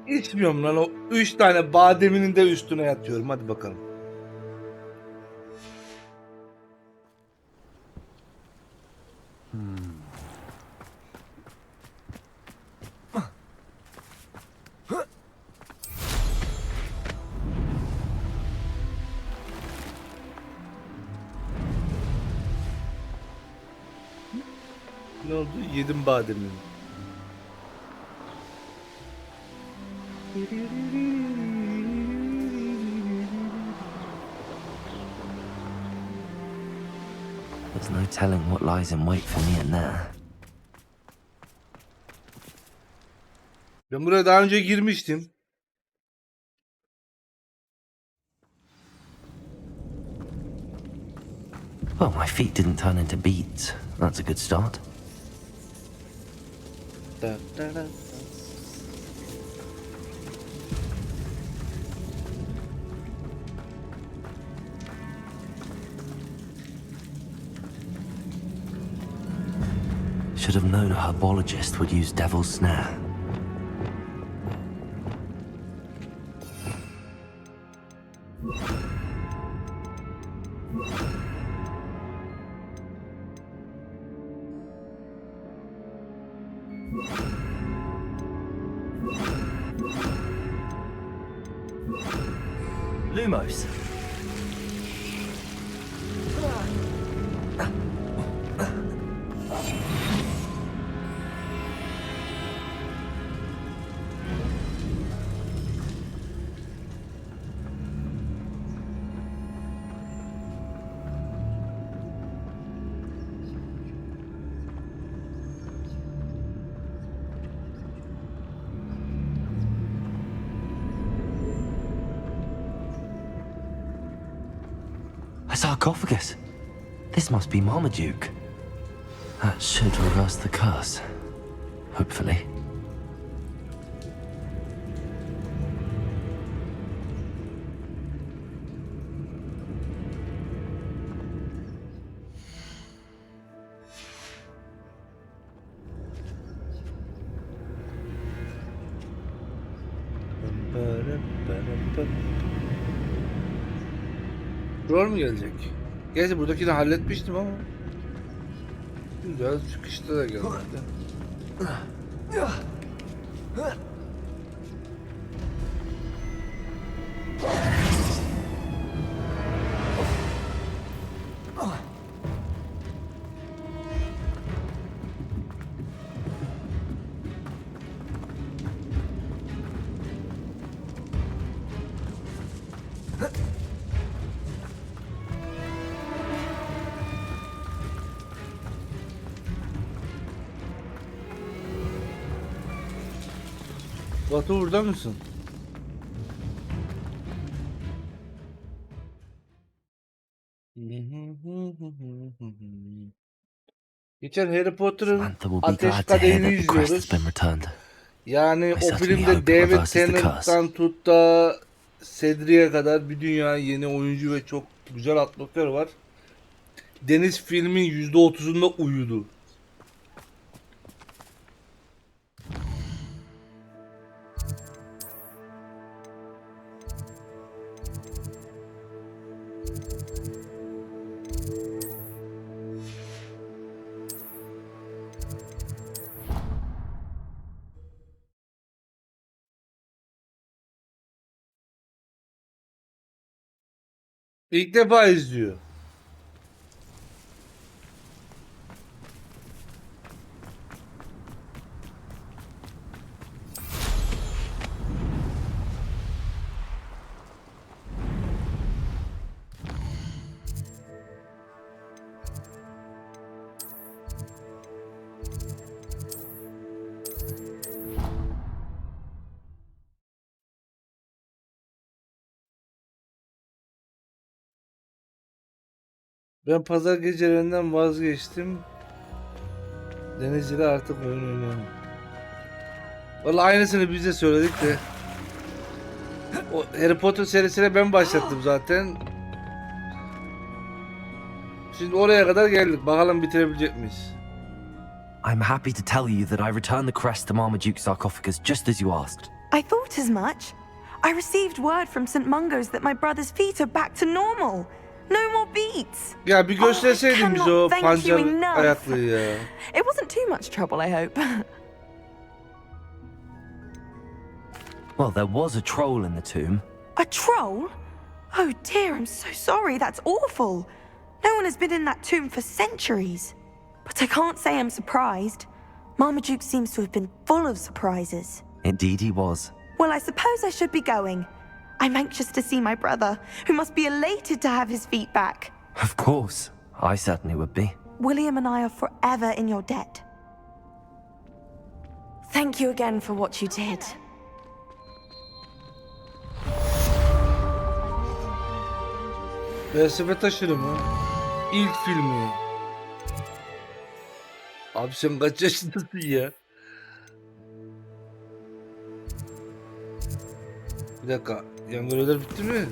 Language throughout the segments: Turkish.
İçmiyorum lan, o 3 tane bademinin de üstüne yatıyorum. Hadi bakalım. Ne oldu? Yedim bademini. There's no telling what lies in wait for me in there. Ben buraya daha önce girmiştim. Well, my feet didn't turn into beads. That's a good start. Da, da, da. Should have known a herbologist would use devil's snare. Lumos. A sarcophagus. This must be Marmaduke. That should reverse the curse. Hopefully. Rol mu gelecek? Gerçi buradakini halletmiştim ama. Güzel, çıkışta da geldi. Batu, burada mısın? Geçen Harry Potter'ın Samantha will be Ateş glad to hear Kadehi'ni that the crest has izliyoruz. been returned. Yani I o certainly filmde hope it David reverses the Tennant'tan tut da Cedric'e kadar bir dünya yeni oyuncu ve çok güzel atmosfer var. Deniz filmin %30'unda uyudu. İlk defa izliyor. Ben pazar gecelerinden vazgeçtim. Denizci'de artık oyun oynayamam. Vallahi aynısını biz de söyledik de. O Harry Potter serisine ben başlattım zaten. Şimdi oraya kadar geldik. Bakalım bitirebilecek miyiz? I'm happy to tell you that I returned the crest to Marmaduke's sarcophagus just as you asked. I thought as much. I received word from St. Mungo's that my brother's feet are back to normal. No more beats. Ya bir gösterseydin bize o cannot thank you pancar enough. ayaklıyı ya. It wasn't too much trouble, I hope. Well, there was a troll in the tomb. A troll? Oh dear, I'm so sorry. That's awful. No one has been in that tomb for centuries. But I can't say I'm surprised. Marmaduke seems to have been full of surprises. Indeed he was. Well, I suppose I should be going. I'm anxious to see my brother, who must be elated to have his feet back. Of course. I certainly would be. William and I are forever in your debt. Thank you again for what you did. Felsefe taşırı mı? İlk filmi. Abi sen kaç yaşındasın ya? Bir dakika. Yan görevler bitti mi?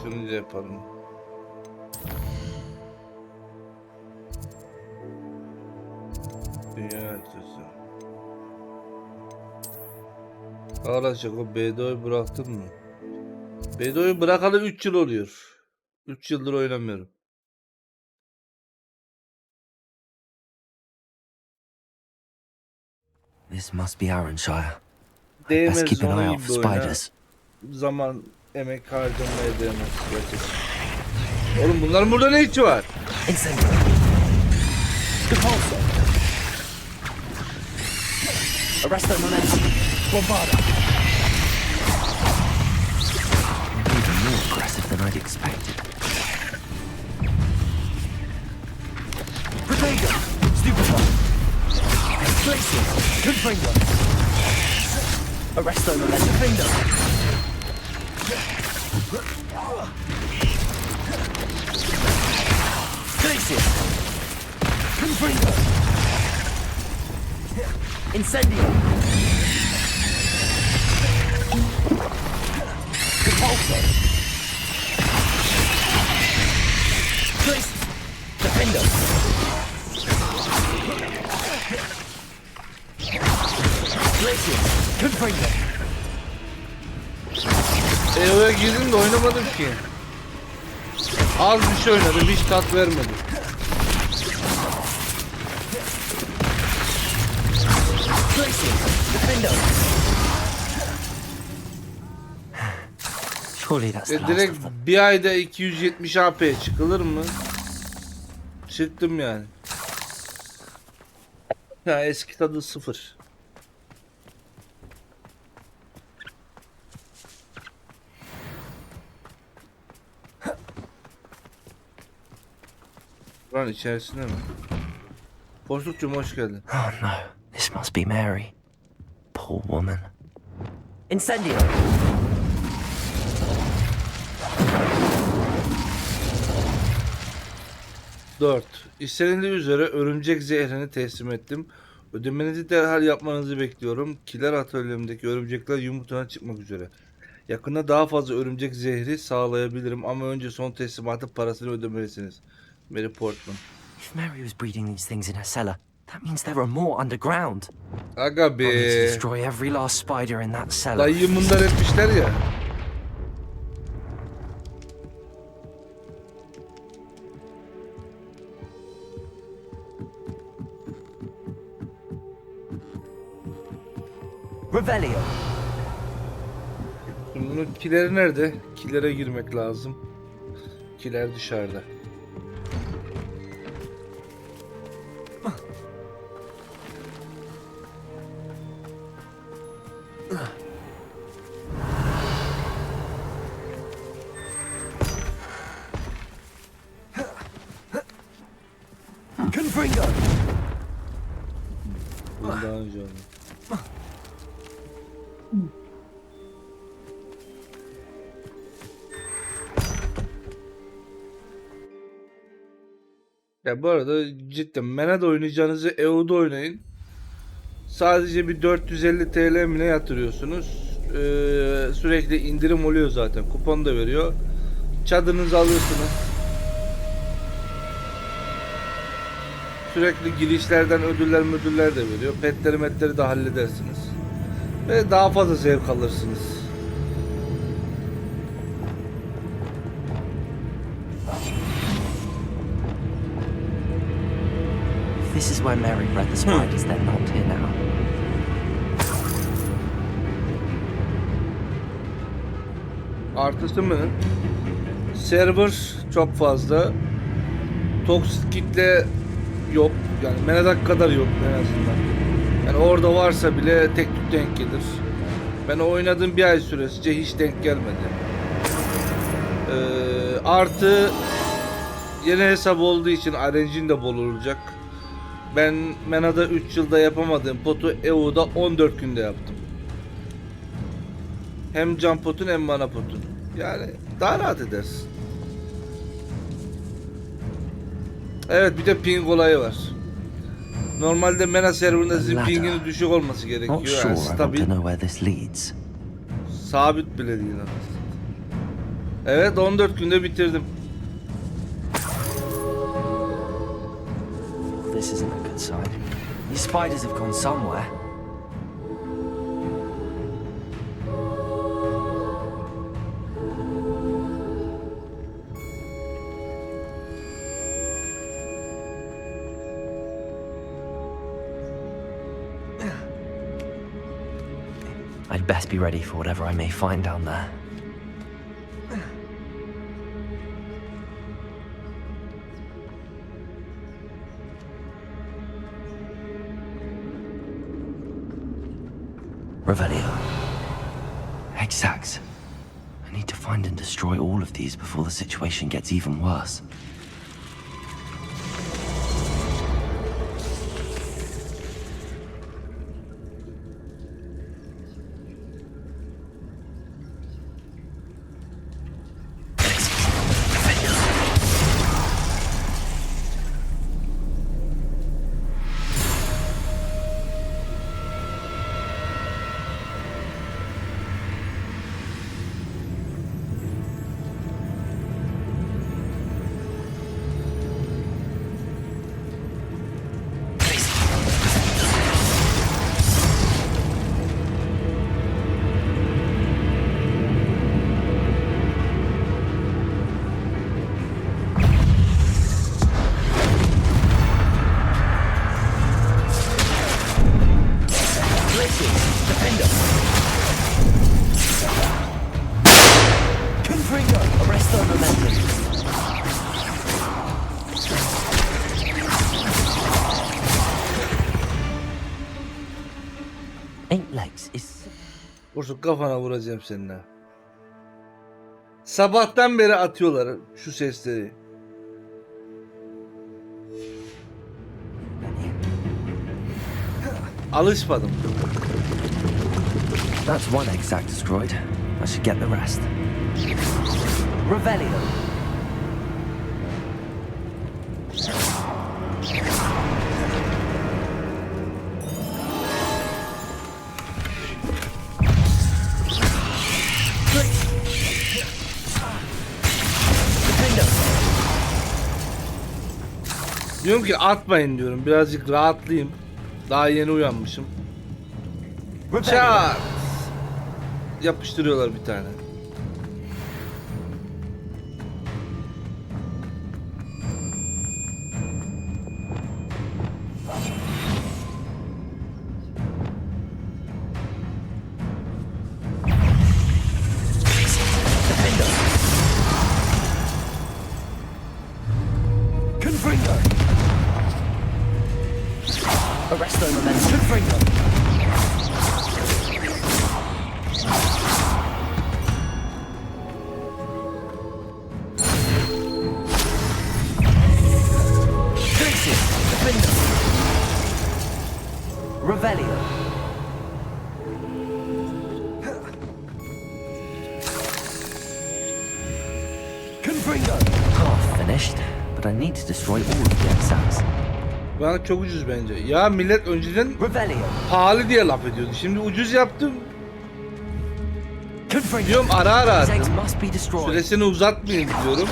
Şunu da yapalım. Dünya haritası. Ağlaşacak o BDO'yu bıraktın mı? BDO'yu bırakalı 3 yıl oluyor. 3 yıldır oynamıyorum. This must be Arranshire. Değmez Best keep an eye onun out gibi for oyna. spiders. Zaman, emek harcamaya değmez gerçekten. Oğlum bunların burada ne işi var? Incendio. Repulsor. Arresto momentum. Bombarda. Even more aggressive than I'd expected. Protego. Stupefy. Glacier. Confringo. Arresto momentum. Finger. Glacier. Confringo. Incendio. Repulsor. Glacier. Defender. Glacier. Confringo. Oraya girdim de oynamadım ki. Az bir şey oynadım, hiç tat vermedi. Surely that's the last Direkt of them. bir ayda 270 AP çıkılır mı? Çıktım yani. Ya eski tadı sıfır. Lan içerisinde mi? Boşlukcuğum hoş geldin. Oh no, this must be Mary. Poor woman. Incendio. 4. İstenildiği üzere örümcek zehrini teslim ettim. Ödemenizi derhal yapmanızı bekliyorum. Kiler atölyemdeki örümcekler yumurtadan çıkmak üzere. Yakında daha fazla örümcek zehri sağlayabilirim ama önce son teslimatın parasını ödemelisiniz. Mary Portman. If Mary was breeding these things in her cellar, that means there are more underground. Aga I'll need to be. destroy every last spider in that cellar. Dayı bunlar etmişler ya. Revelio. Şimdi bunun kileri nerede? Kilere girmek lazım. Kiler dışarıda. Confringo. Bunu daha önce oldu. Ya bu arada cidden Mena'da oynayacağınızı EU'da oynayın. Sadece bir 450 TL mi ne yatırıyorsunuz? Sürekli indirim oluyor zaten. Kupon da veriyor. Çadırınızı alıyorsunuz. Sürekli girişlerden ödüller de veriyor. Petleri de halledersiniz. Ve daha fazla zevk alırsınız. This is where Mary bred the spiders. They're not here now. Artısı mı? Server çok fazla. Toksik kitle yok. Yani menadak kadar yok en azından. Yani orada varsa bile tek tük denk gelir. Ben oynadığım bir ay süresince hiç denk gelmedi. Artı yeni hesap olduğu için RNG'in de bol olacak. Ben Mena'da 3 yılda yapamadığım potu EU'da 14 günde yaptım. Hem can potun hem mana potun. Yani daha rahat edersin. Evet, bir de ping olayı var. Normalde Mena serverında sizin pinginin düşük olması gerekiyor. Yani stabil. Sabit bile değil aslında. Evet, 14 günde bitirdim. This isn't a good sign. These spiders have gone somewhere. I'd best be ready for whatever I may find down there. Revelio. Exact. I need to find and destroy all of these before the situation gets even worse. Bursu, kafana vuracağım seninle. Sabahtan beri atıyorlar şu sesleri. Alışmadım. That's one exact destroyed. I should get the rest. Revelio. Diyorum ki atmayın diyorum. Birazcık rahatlayayım. Daha yeni uyanmışım. Çat! Yapıştırıyorlar bir tane. Arrest them and then confringo. Fixit, defender. Revelio. Confringo. Half finished, but I need to destroy all of the exacts. Bana çok ucuz bence. Ya millet önceden pahalı diye laf ediyordu. Şimdi ucuz yaptım. Diyorum ara attım. Süresini uzatmayın diyorum.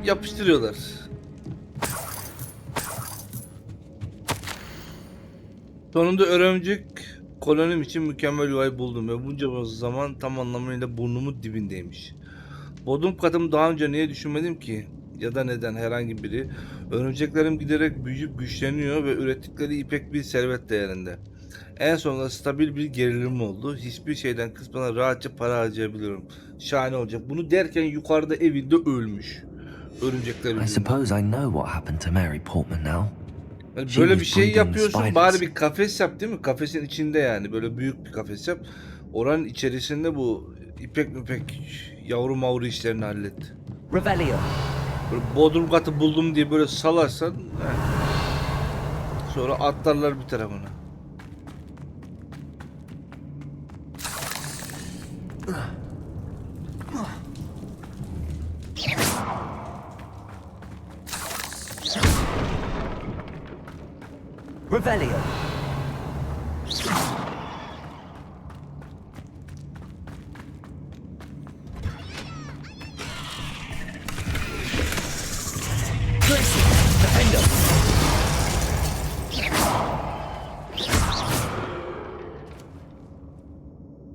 Yapıştırıyorlar. Sonunda örümcek kolonim için mükemmel yuvayı buldum ve bunca zaman tam anlamıyla burnumun dibindeymiş. Bodrum katımı daha önce niye düşünmedim ki? Ya da neden herhangi biri? Örümceklerim giderek büyüyüp güçleniyor ve ürettikleri ipek bir servet değerinde. En sonunda stabil bir gerilim oldu. Hiçbir şeyden kısmadan rahatça para harcayabiliyorum. Şahane olacak. Bunu derken yukarıda evinde ölmüş. Örümcekler I yüzünden. suppose I know what happened to Mary Portman now. Yani She böyle was bir şey breeding yapıyorsun, spiders. bari bir kafes yap değil mi? Kafesin içinde yani böyle büyük bir kafes yap. Oranın içerisinde bu ipek yavru mavru işlerini hallet. Revelio. Böyle bodrum katı buldum diye böyle salarsan sonra atlarlar bir tarafına. Revelio.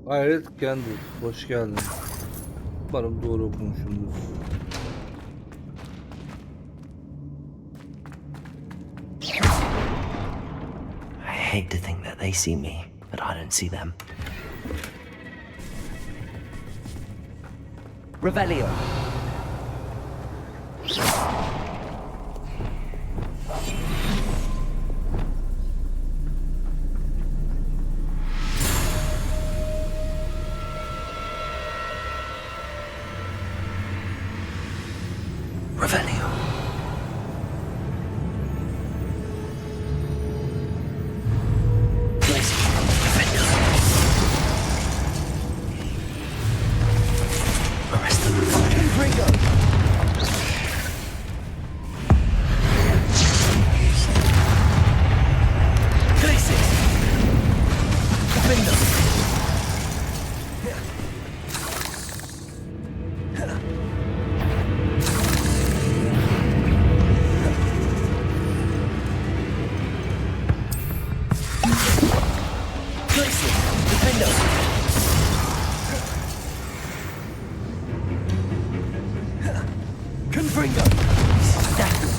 Hayret kendi. Hoş geldin. Umarım doğru okumuşumdur. I hate to think that they see me, but I don't see them. Revelio. Revelio.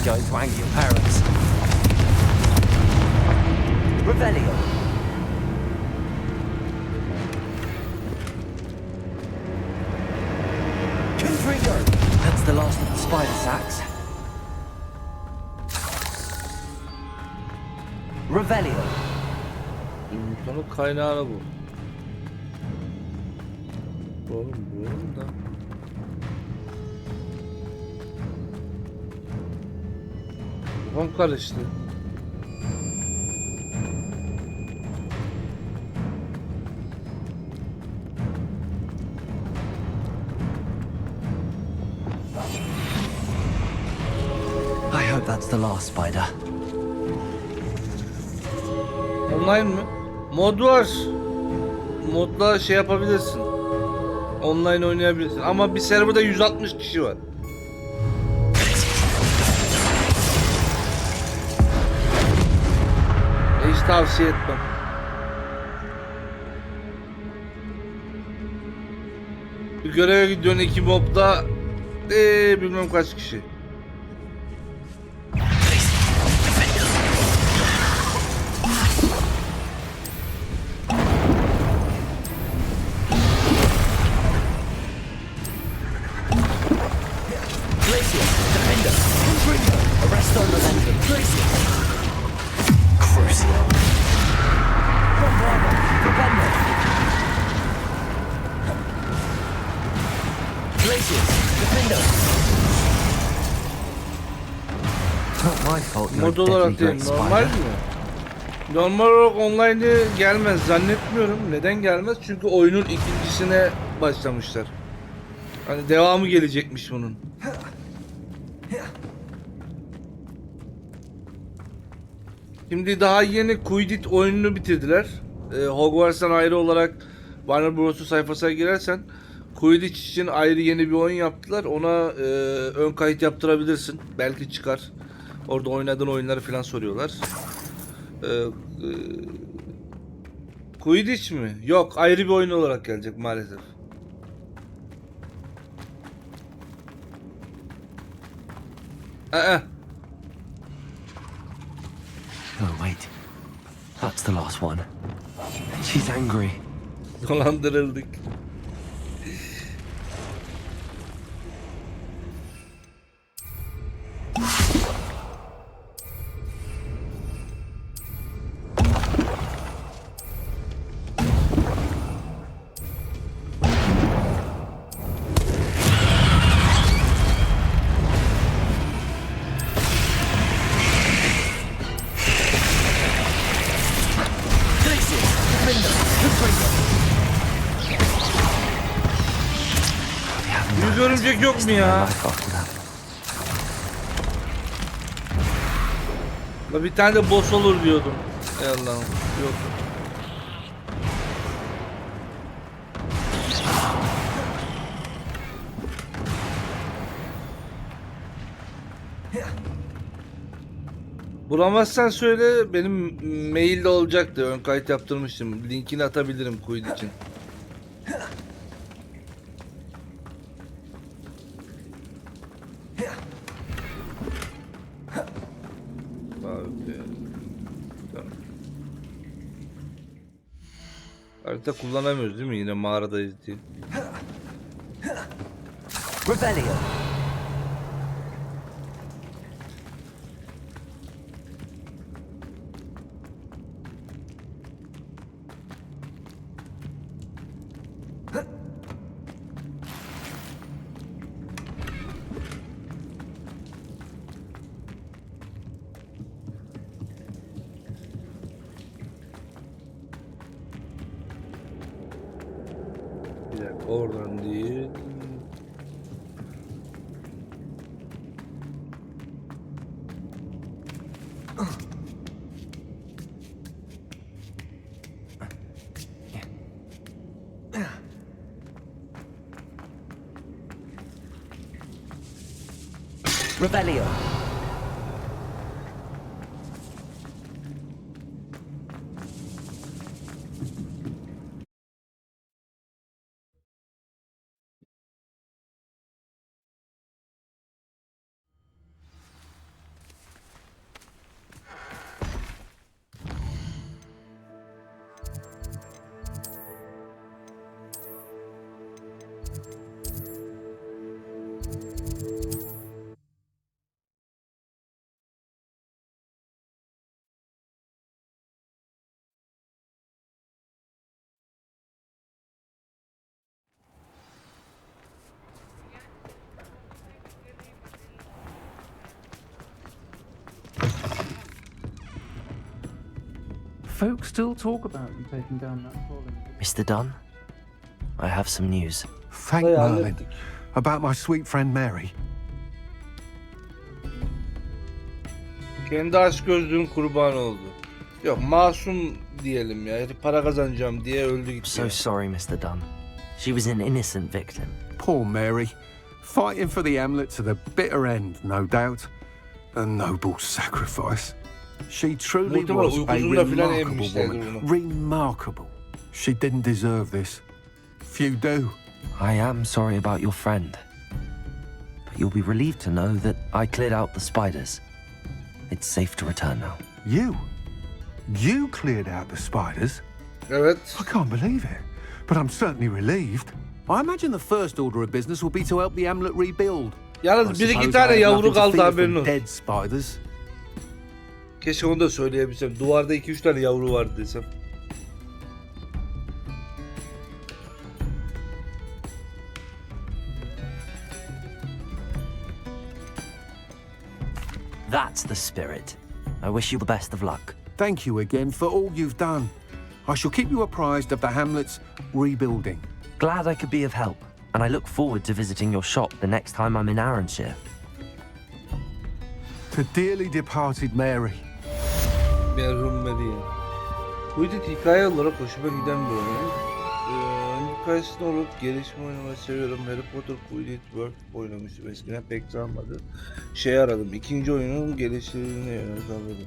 Going to anger your parents. Revelio. Confringo. That's the last of the spider sacks. Revelio. Yumurtanın kaynağı bu. Oğlum da. Kafam karıştı. I hope that's the last spider. Online mı? Mod var. Modla şey yapabilirsin. Online oynayabilirsin. Ama bir serverda 160 kişi var. Hiç tavsiye etmem. Bir göreve gidiyorsun 2 mobda bilmem kaç kişi. Mod olarak değil, normal mi? Normal olarak online gelmez zannetmiyorum. Neden gelmez? Çünkü oyunun ikincisine başlamışlar. Hani devamı gelecekmiş bunun. Şimdi daha yeni Quidditch oyununu bitirdiler. Hogwarts'tan ayrı olarak Warner Bros'un sayfasına girersen Quidditch için ayrı yeni bir oyun yaptılar. Ona ön kayıt yaptırabilirsin. Belki çıkar. Orada oynadığın oyunları falan soruyorlar. Quidditch mi? Yok, ayrı bir oyun olarak gelecek maalesef. Oh, wait. That's the last one. She's angry. Dolandırıldık. Yüz örümcek yok mu ya? La bir tane de boss olur diyordum. Ey Allah'ım. Yok. Bulamazsan söyle, benim mailde olacaktı. Ön kayıt yaptırmıştım. Linkini atabilirim Quiz için. Harita kullanamıyoruz değil mi? Yine mağaradayız diye. Rebellion. Bir dakika, oradan değil. Rebellion. Folks still talk about you taking down that fallen. Mr. Dunn, I have some news. Thank Bayağı Merlin. hallettik. About my sweet friend Mary. Kendi aşk gözlüğün kurbanı oldu. Yok, masum diyelim ya. Para kazanacağım diye öldü gitti. So ya. sorry, Mr. Dunn. She was an innocent victim. Poor Mary. Fighting for the Hamlet to the bitter end, no doubt. A noble sacrifice. She truly Muhtemelen was a uykusunda filan remarkable emmişlerdir woman. bunu. Remarkable. She didn't deserve this. Few do. I am sorry about your friend. But you'll be relieved to know that I cleared out the spiders. It's safe to return now. You? You cleared out the spiders? Evet. I can't believe it. But I'm certainly relieved. I imagine the first order of business will be to help the Hamlet rebuild. Yalnız I bir iki suppose tane I have yavru nothing to kaldı, fear haberin from olsun. dead spiders. Keşke onu da söyleyebilsem. Duvarda 2-3 tane yavru vardı desem. That's the spirit. I wish you the best of luck. Thank you again for all you've done. I shall keep you apprised of the Hamlet's rebuilding. Glad I could be of help, and I look forward to visiting your shop the next time I'm in Arranshire. To dearly departed Mary. Merhum Meryem. Bu hikaye olarak hoşuma giden bir oyun. Hikayesinde olup gelişme oynamayı seviyorum. Harry Potter Quidditch World oynamıştım eskiden, pek sarmadı. Aradım. İkinci oyunun gelişimini aradım.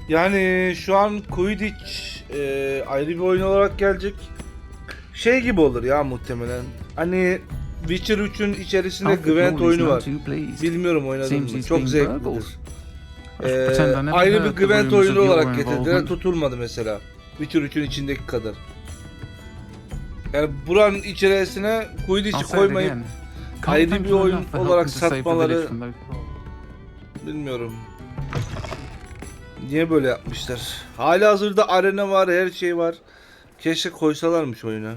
Yani şu an Quidditch ayrı bir oyun olarak gelecek. Şey gibi olur ya muhtemelen. Hani Witcher 3'ün içerisinde Gwent oyunu var. Bilmiyorum oynadım mı? Çok zevklidir. Ayrı bir Gwent oyunu olarak getirdiler. Tutulmadı mesela. Witcher 3'ün içindeki kadar. Yani buranın içerisine Quidditch'i koymayıp ayrı bir oyun olarak satmaları bilmiyorum. Niye böyle yapmışlar? Halihazırda arena var, her şey var. Keşke koysalarmış oyuna.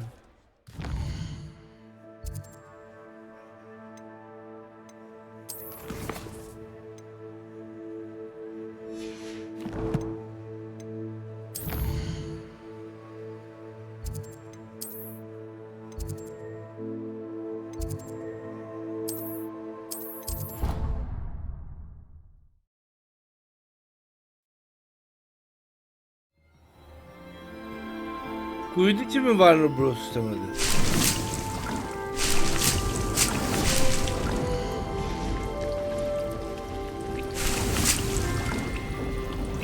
Quidditch'i mi Warner Bros istemedi?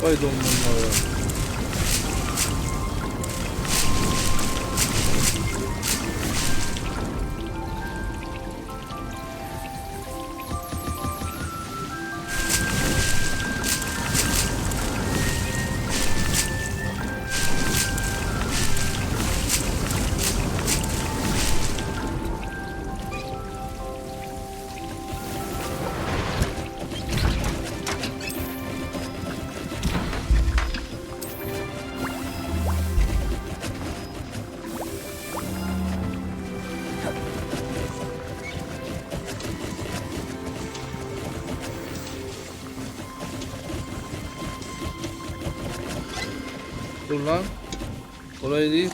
Vay donmanlar. Dur lan. Orayı değil.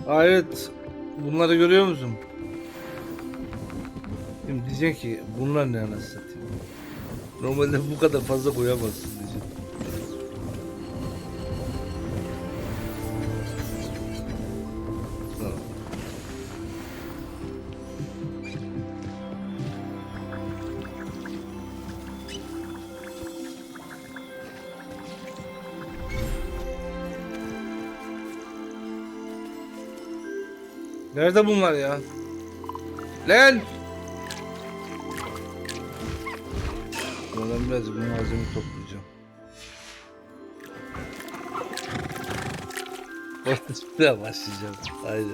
Evet. Bunları görüyor musun? Şimdi diyecek ki bunlar ne anasını satayım. Normalde bu kadar fazla koyamazsın diyecek. Tamam. Nerede bunlar ya? Lan! Ben biraz bu malzemeyi toplayacağım. Orada başlayacağım. Haydi.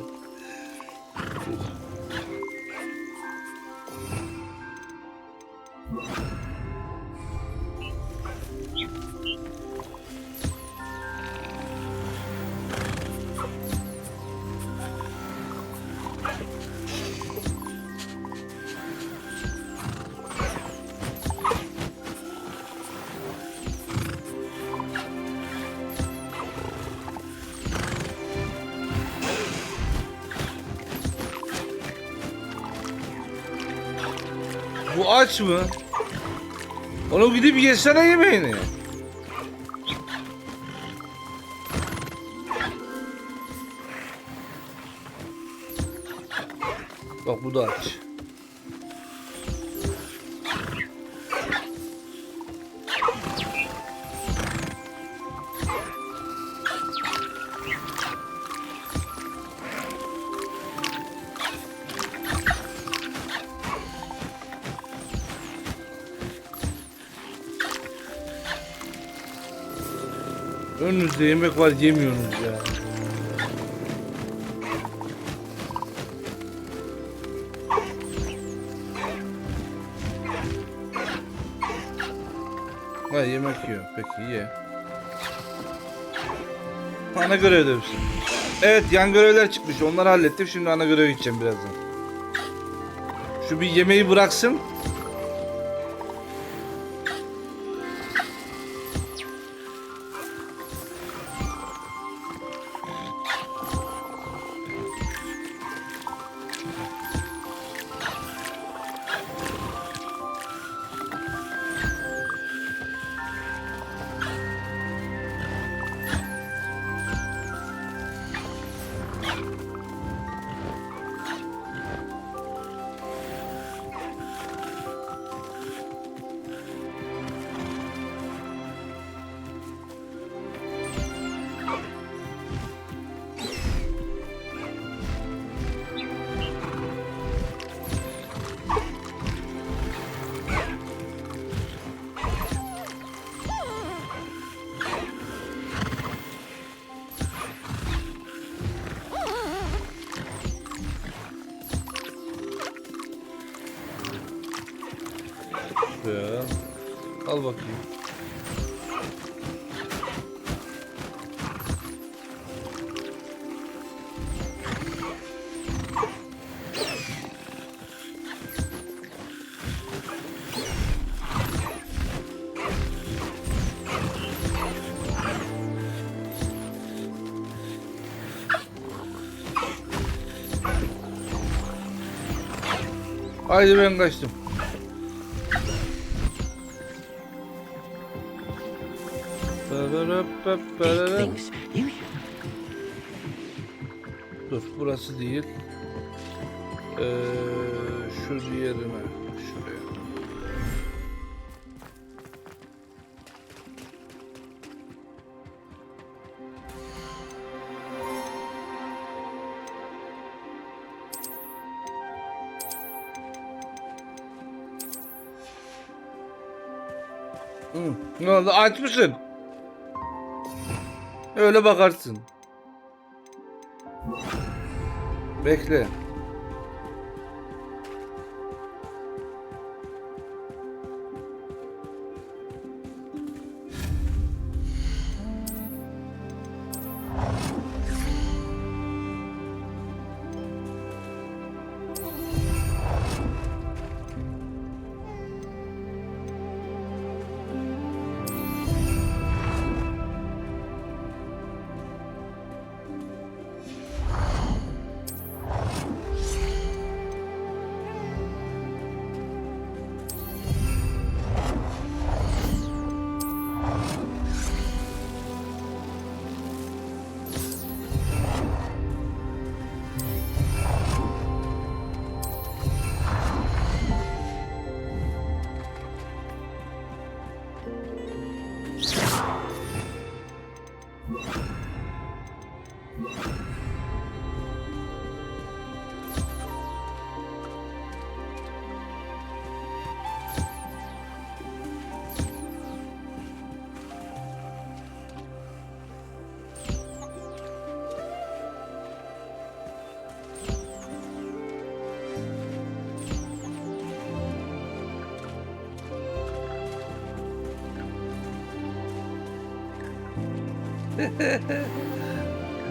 Bu aç mı? Oğlum gidip yesene yemeğini. Bak bu da aç. Önünüzde yemek var, yemiyorsunuz ya. Ha yemek yiyor. Peki ye. Ana görev demişsin. Evet, yan görevler çıkmış. Onları hallettim. Şimdi ana göreve gideceğim birazdan. Şu bir yemeği bıraksın. ya. Al bakayım. Haydi ben kaçtım. He thinks you should. Dur, burası değil. Şu diğerine. Şuraya. Ne oldu? Aç mısın? Öyle bakarsın. Bekle.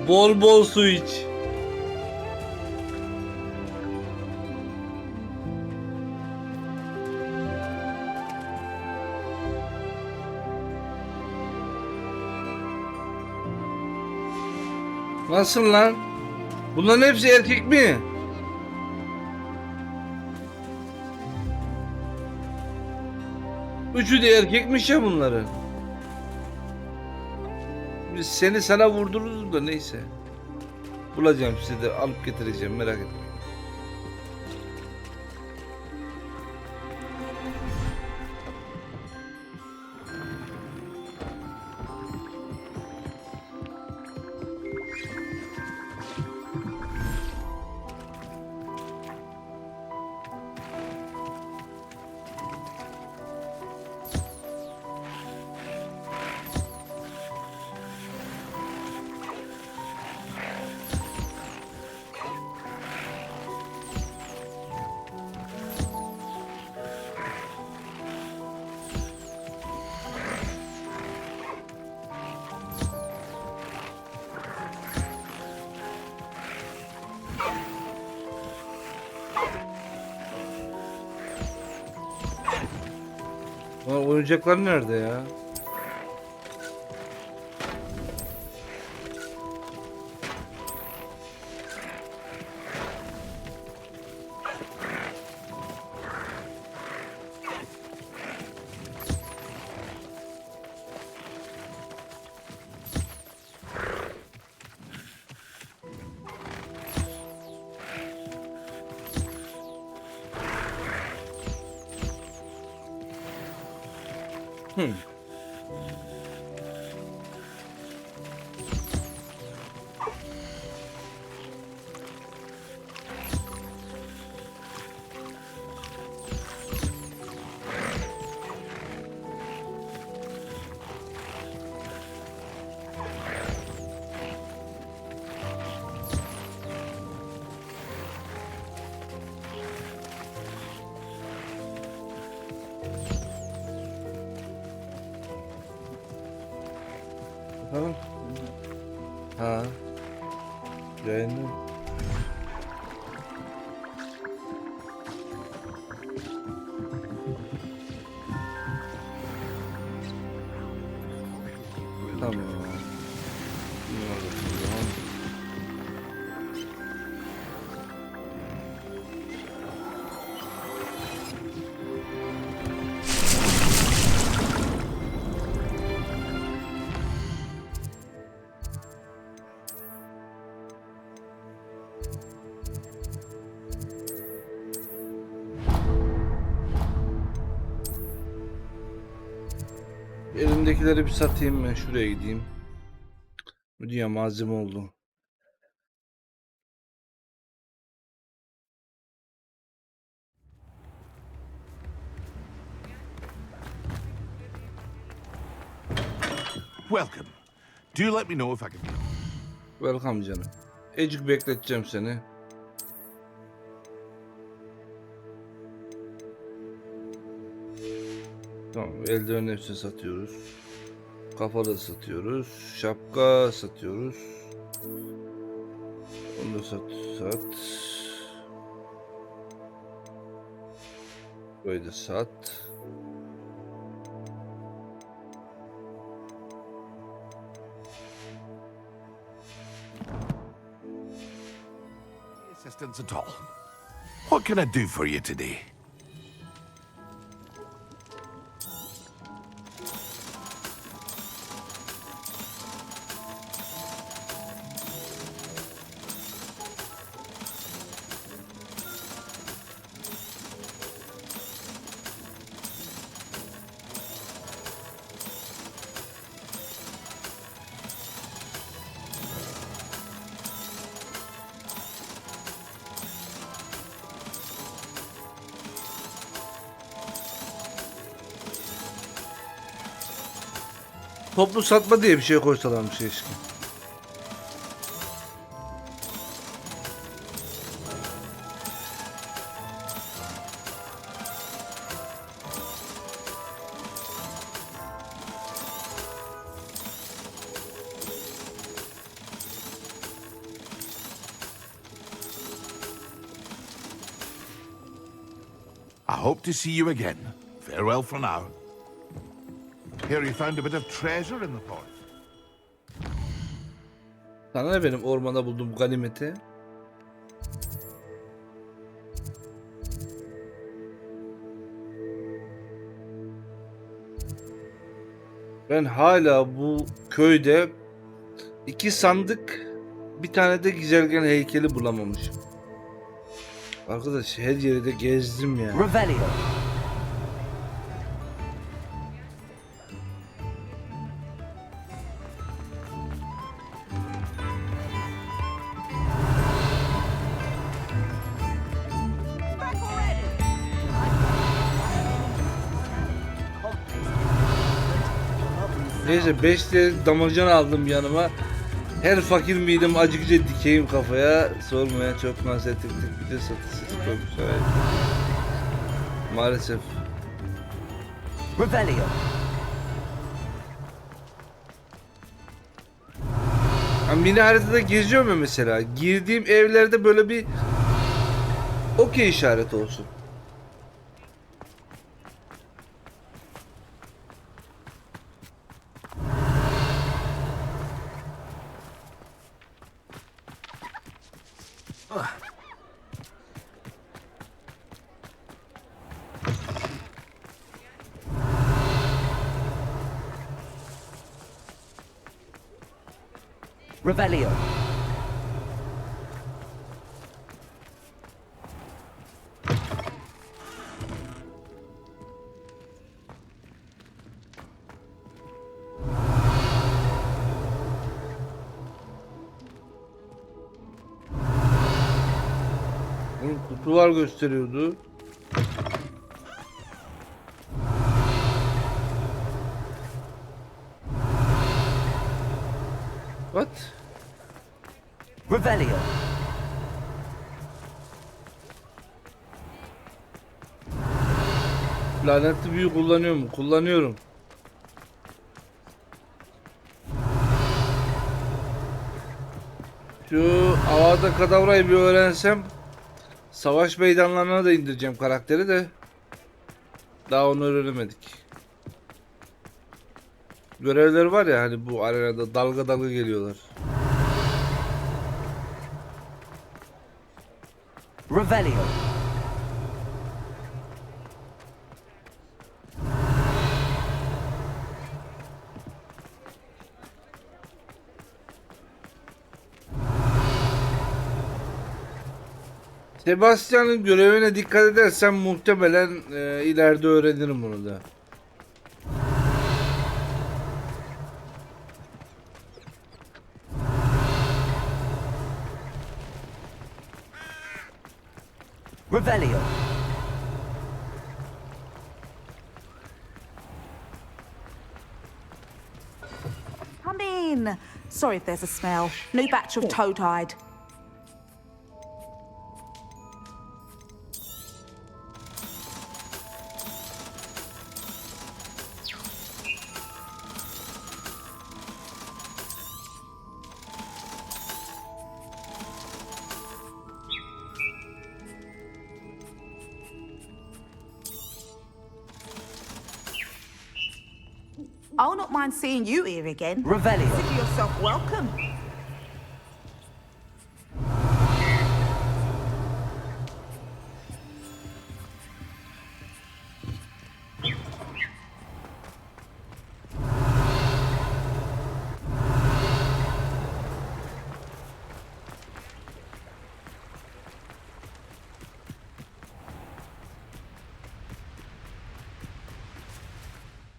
Bol bol su iç. Nasıl lan? Bunların hepsi erkek mi? Üçü de erkekmiş ya bunların. Biz seni sana vurdururuz da neyse. Bulacağım, size de alıp getireceğim, merak etmeyin. Oyuncaklar nerede ya? Yayınım. Tamam. Elimdekileri bir satayım, ben şuraya gideyim. Bu dünya malzeme oldu. Welcome. Do you let me know if I can... Welcome canım. Ecik bekleteceğim seni. Tamam, eldiven hepsini satıyoruz. Kafalı satıyoruz. Şapka satıyoruz. Onu da sat. Böyle de sat. Assistance at all. What can I do for you today? Toplu satma diye bir şey koysalarmış keşke. I hope to see you again. Farewell for now. Here you found a bit of treasure in the forest. Sana ne benim ormanda bulduğum ganimeti? Ben hala bu köyde 2 sandık, bir tane de güzelgen heykeli bulamamışım. Arkadaş her yeri de gezdim ya. Revelio. Neyse 5 de damacana aldım yanıma. Her fakir midem acıkça dikeyim kafaya. Sormaya çok nazettik bir de satışsız koymuşlar. Maalesef. Revelio. Mini haritada geziyorum ya mesela. Girdiğim evlerde böyle bir okey işareti olsun. Revelio. Oğlum kutular gösteriyordu. What? Revelio. Lanetli büyü kullanıyor mu? Kullanıyorum. Şu Avada Kedavra'yı bir öğrensem savaş meydanlarına da indireceğim karakteri de daha onu öğrenemedik. Görevleri var ya hani bu arenada dalga dalga geliyorlar. Revelio. Sebastian'ın görevine dikkat edersen muhtemelen ileride öğrenirim bunu da. Revelio. Come in. Sorry if there's a smell. New batch of toad hide. I'll not mind seeing you here again. Revelio. Consider yourself welcome.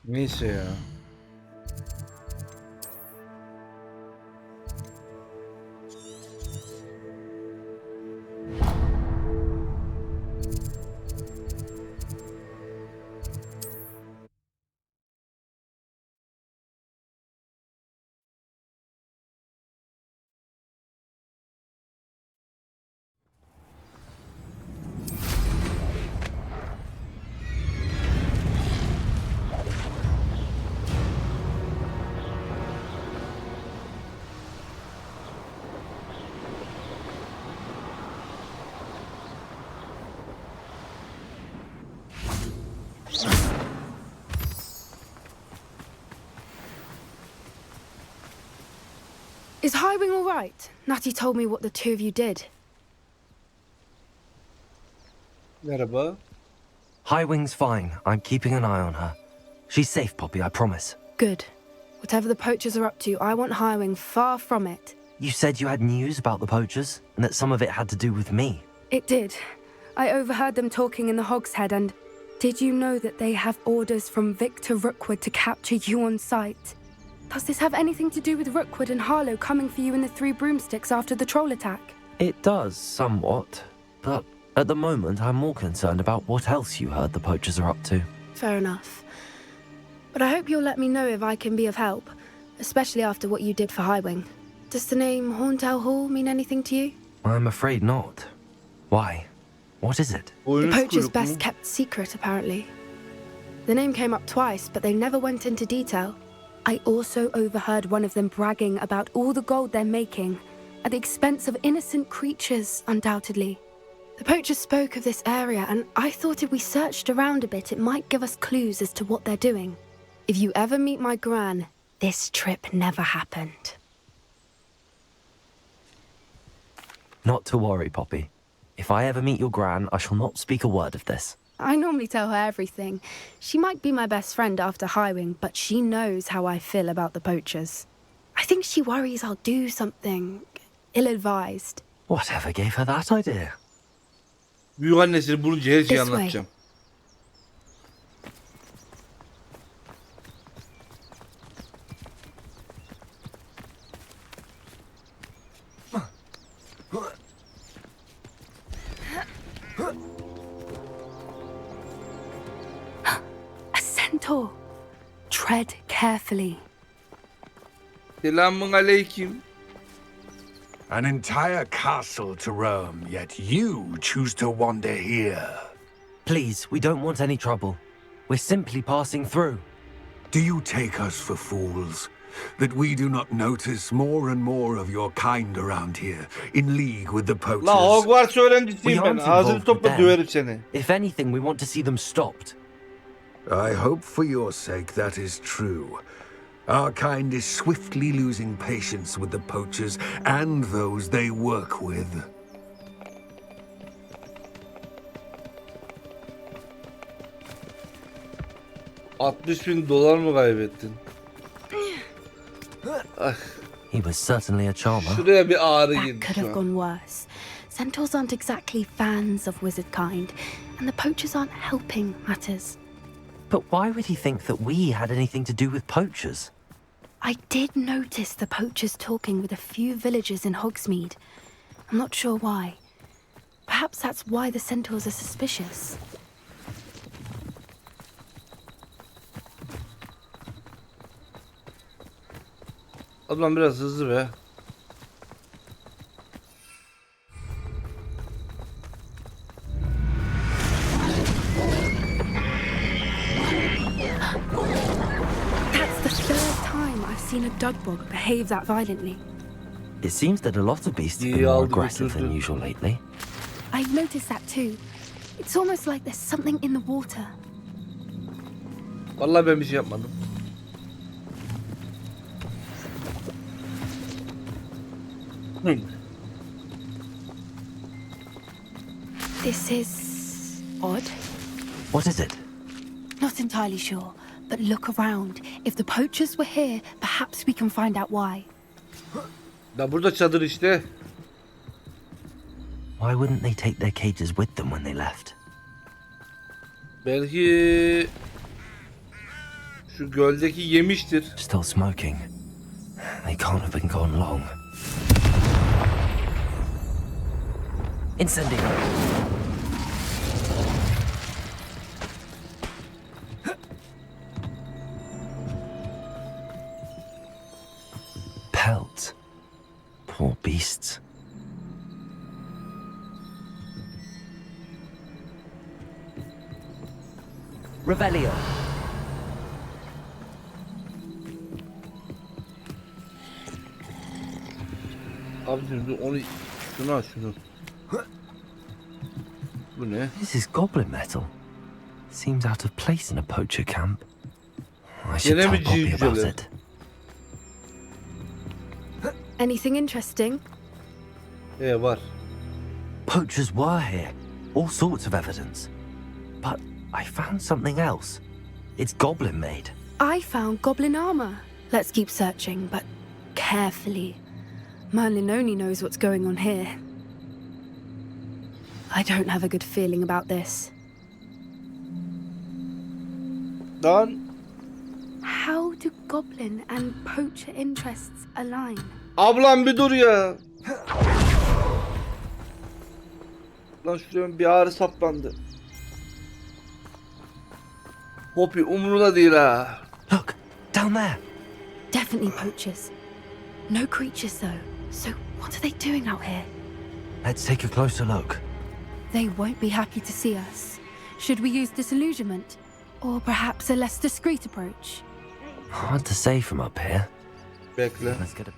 Neyse ya. Is Highwing all right? Natty told me what the two of you did. Merhaba. Highwing's fine. I'm keeping an eye on her. She's safe, Poppy, I promise. Good. Whatever the poachers are up to, I want Highwing far from it. You said you had news about the poachers, and that some of it had to do with me. It did. I overheard them talking in the Hogshead, and did you know that they have orders from Victor Rookwood to capture you on sight? Does this have anything to do with Rookwood and Harlow coming for you in the Three Broomsticks after the troll attack? It does, somewhat. But at the moment, I'm more concerned about what else you heard the poachers are up to. Fair enough. But I hope you'll let me know if I can be of help, especially after what you did for Highwing. Does the name Horntail Hall mean anything to you? I'm afraid not. Why? What is it? The poacher's best kept secret, apparently. The name came up twice, but they never went into detail. I also overheard one of them bragging about all the gold they're making, at the expense of innocent creatures, undoubtedly. The poachers spoke of this area, and I thought if we searched around a bit, it might give us clues as to what they're doing. If you ever meet my gran, this trip never happened. Not to worry, Poppy. If I ever meet your gran, I shall not speak a word of this. I normally tell her everything. She might be my best friend after Highwing, but she knows how I feel about the poachers. I think she worries I'll do something ill-advised. Whatever gave her that idea? Büyük annesini bulunca her şeyi This way. anlatacağım. A centaur. Tread carefully. Selamun aleyküm. An entire castle to roam, yet you choose to wander here. Please, we don't want any trouble. We're simply passing through. Do you take us for fools? that we do not notice more and more of your kind around here, in league with the poachers? La Hogwarts We öğrencisiyim ben. aren't Ağzını involved with topla them. döverim seni. If anything, we want to see them stopped. I hope for your sake that is true. Our kind is swiftly losing patience with the poachers and those they work with. 60.000 dolar mı kaybettin? Ah, He was certainly a charmer. şuraya bir ağrı That girdi could şu have an. gone worse. Centaurs aren't exactly fans of wizard kind, and the poachers aren't helping matters. But why would he think that we had anything to do with poachers? I did notice the poachers talking with a few villagers in Hogsmeade. I'm not sure why. Perhaps that's why the centaurs are suspicious. Ablam biraz hızlı be. That's the third time I've seen a dugbog behave that violently. It seems that a lot of beasts have been İyi more aldı aggressive than götürdü. usual lately. I've noticed that too. It's almost like there's something in the water. Vallahi ben bir şey yapmadım. This is odd. What is it? Not entirely sure, but look around. If the poachers were here, perhaps we can find out why. Da burada çadır işte. Why wouldn't they take their cages with them when they left? Belki şu göldeki yemiştir. Still smoking. They can't have been gone long. Incendio. Pelt. Poor beasts. Revelio. Abicim dur onu şunu aç şunu. Bu ne? This is goblin metal. Seems out of place in a poacher camp. I should Gene tell mi Bobby about civcivler? it. Anything interesting? Var. Poachers were here. All sorts of evidence. But I found something else. It's goblin made. I found goblin armor. Let's keep searching, but carefully. Merlin only knows what's going on here. I don't have a good feeling about this. Lan How do goblin and poacher interests align? ablam bir dur ya. Lan şuraya bir ağrı saplandı. Hopi umurunda değil ha. Look, down there. Definitely poachers. No creatures though. So what are they doing out here? Let's take a closer look. They won't be happy to see us. Should we use disillusionment? Or perhaps a less discreet approach? Hard to say from up here. Bekle. Let's get a...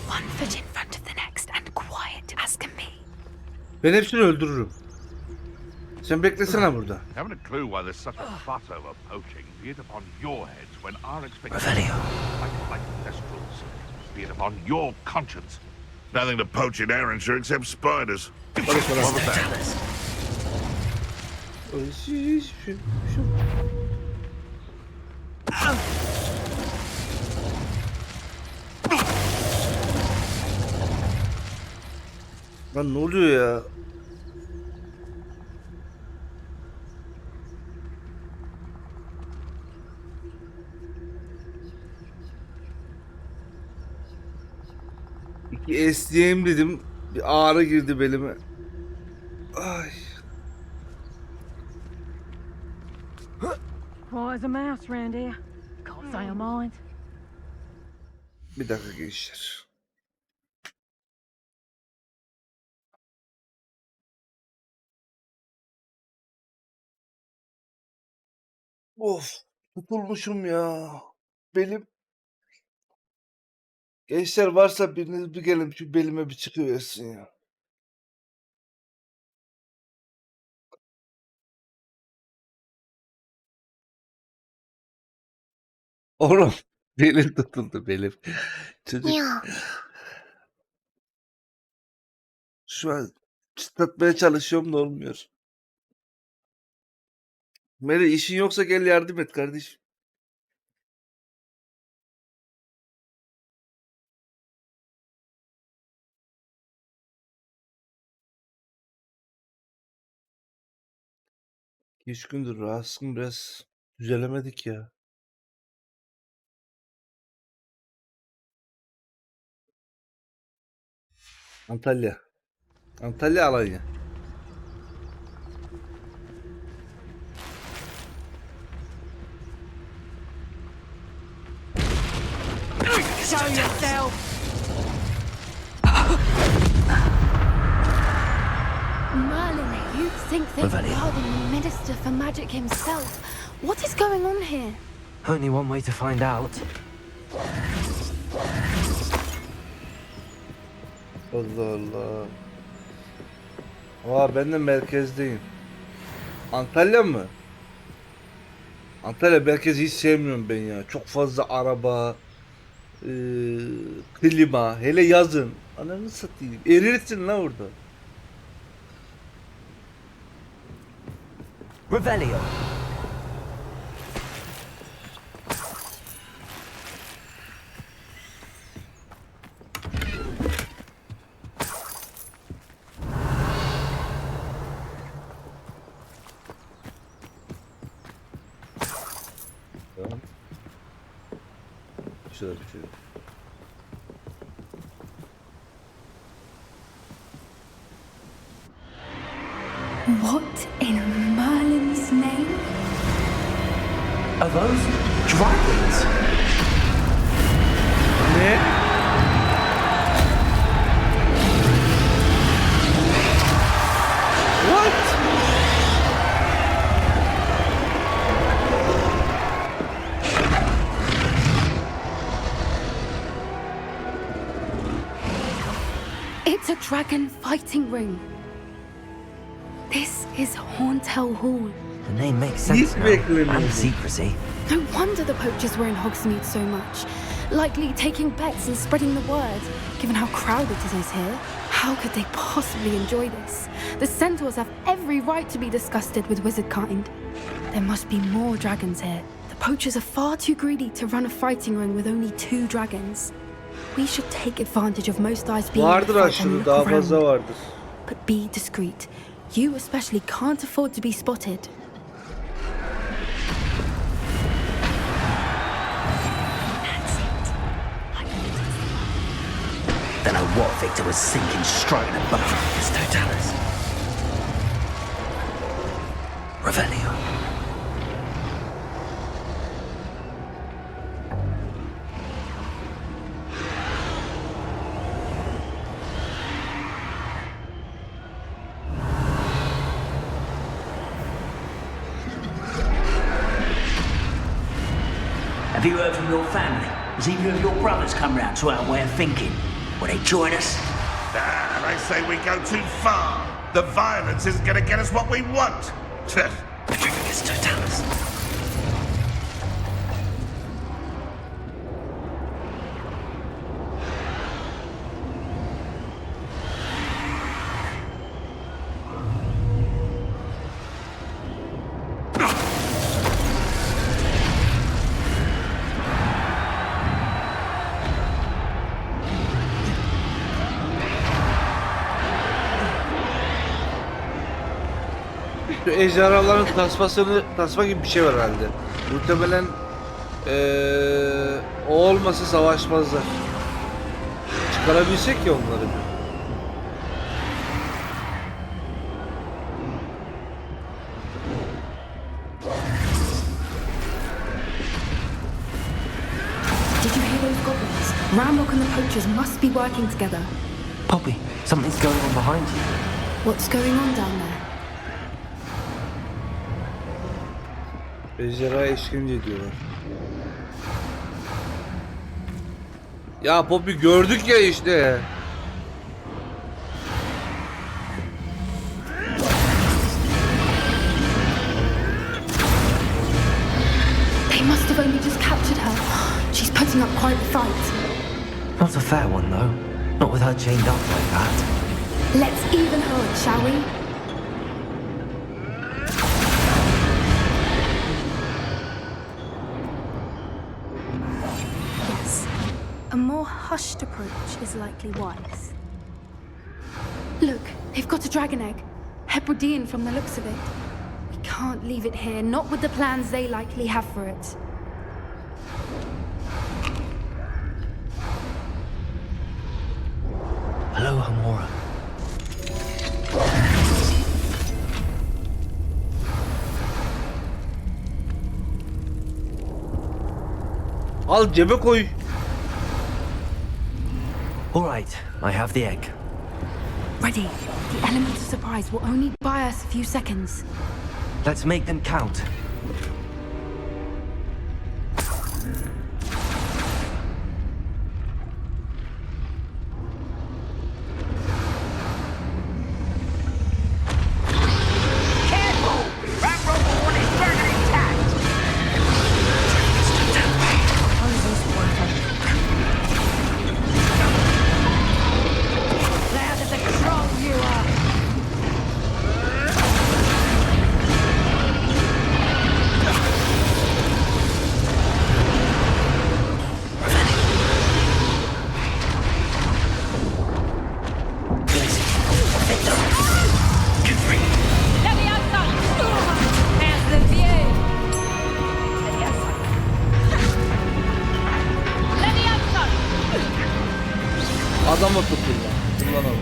One foot in front of the next and quiet as can be. Ben hepsini öldürürüm. Sen beklesene burada. Haven't a clue why there's such a fuss over poaching, be it upon your heads when our expectations Revelio. are like kestrels, be it upon your conscience. Nothing to poach in Ayrshire except spiders. What was that? Lan ne oluyor ya? İki esneyeyim dedim. Bir ağrı girdi belime. Ay. Quiet as a mouse round here. Can't say I mind. Bir dakika gençler. Of, tutulmuşum ya. Belim. Gençler varsa biriniz bir gelin şu belime bir çıkıversin ya. Oğlum belim tutuldu belim. Çocuk şu an çıtlatmaya çalışıyorum da olmuyor. Meri işin yoksa gel yardım et kardeşim. Üç gündür rahatsızım biraz. Düzelemedik ya. Antalya. Antalya Alanya. Show yourself! Merlin, you think they are the minister for magic himself. What is going on here? Only one way to find out. Allah Allah. Aa ben de merkezdeyim. Antalya mı? Antalya merkezi hiç sevmiyorum ben ya. Çok fazla araba, klima, hele yazın. Ananı satayım. Erirsin lan orada. Revelio. Tamam. Şurada bir şey. What in Merlin's name? Are those dragons? Ne? What? It's a dragon fighting ring. This is Hauntel Hall. The name makes sense now. And secrecy. No wonder the poachers were in Hogsmeade so much. Likely taking bets and spreading the word. Given how crowded it is here, how could they possibly enjoy this? The centaurs have every right to be disgusted with wizard kind. There must be more dragons here. The poachers are far too greedy to run a fighting ring with only 2 dragons. We should take advantage of most eyes being Vardır aşırı daha fazla vardır. But be discreet. You especially can't afford to be spotted. Don't know what Victor was sinking straight in the butt. It's Totalis. Revelio. Have you heard from your family? Has either of your brothers come round to our way of thinking? Will they join us? Ah, they say we go too far. The violence isn't going to get us what we want. It's Totalis. Şu ejderhaların tasma gibi bir şey var herhalde. Muhtemelen o olmasa savaşmazlar. Çıkarabilsek ya onları bir. Did you hear those goblins? Ramrock and the poachers must be working together. Poppy, something's going on behind you. What's going on down there? Ejderhaya işkence ediyorlar. Ya Poppy gördük ya işte. They must have only just captured her. She's putting up quite the fight. Not a fair one, though. Not with her chained up like that. Let's even her, shall we? Yes. A more hushed approach is likely wise. Look, they've got a dragon egg. Hebridean from the looks of it. We can't leave it here, not with the plans they likely have for it. Hello, Hamora. Al cebe koy. All right, I have the egg. Ready. The element of surprise will only buy us a few seconds. Let's make them count. Adam otur kullanalım.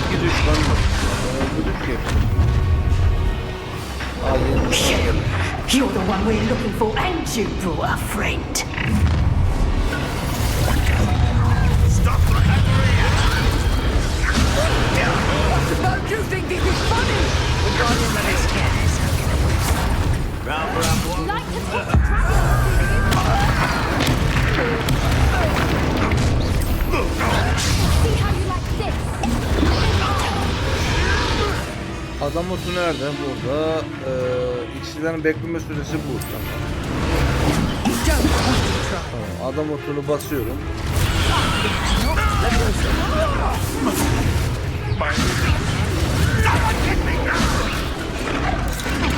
İki düşman mı? Öldürdük ki. You're the one we're looking for, and you brought a friend. Stop the hackering! Don't you think this is funny? The guardian of his scares. Like to talk to See how you like this? Adam otu nerede? Burada. İkisilerin bekleme süresi bu. Tamam, adam otunu basıyorum.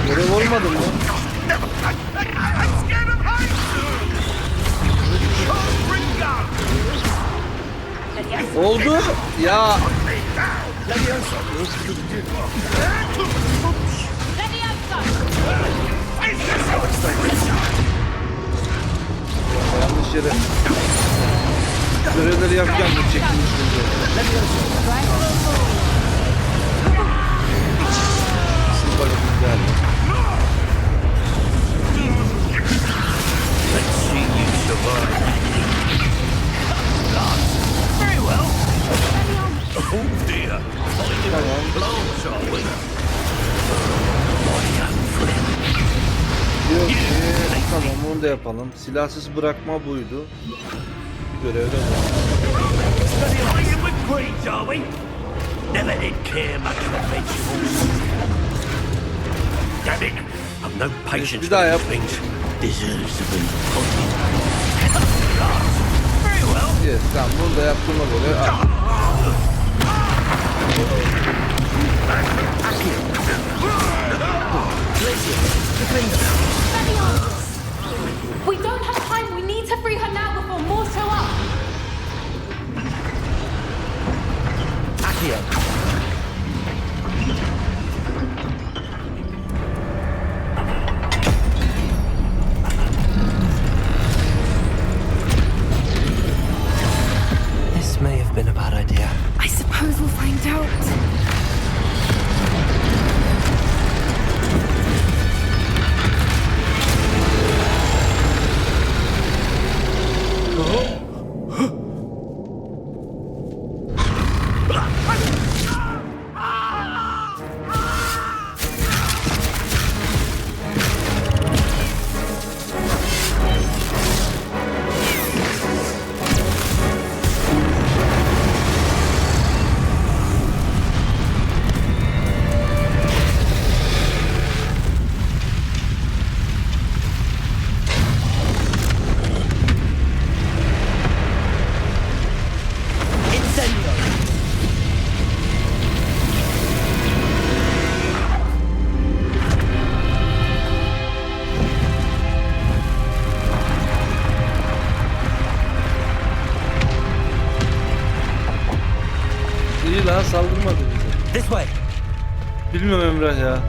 Görev olmadı mı? Oldu ya. Yanlış yere görevleri yapacağım da çekilmiştim diye. Şu bakalım geldi. Let's see you survive. Very well. Oh dear. Tamam. Blows are with her. Diyor ki tamam onu da yapalım. Silahsız bırakma buydu. Bir görev de var. Playing with greens, are we? Never did care much for vegetables. Damn it! I've no patience Bir daha yap. for things. Deserves to be hunted. Very well. Yes, tamam bunu da yaptığıma göre al. We don't have time. We need to free her now before more show up. This may have been a bad idea. I suppose İyi lan, saldırmadı bize. This way. Bilmiyorum Emrah ya.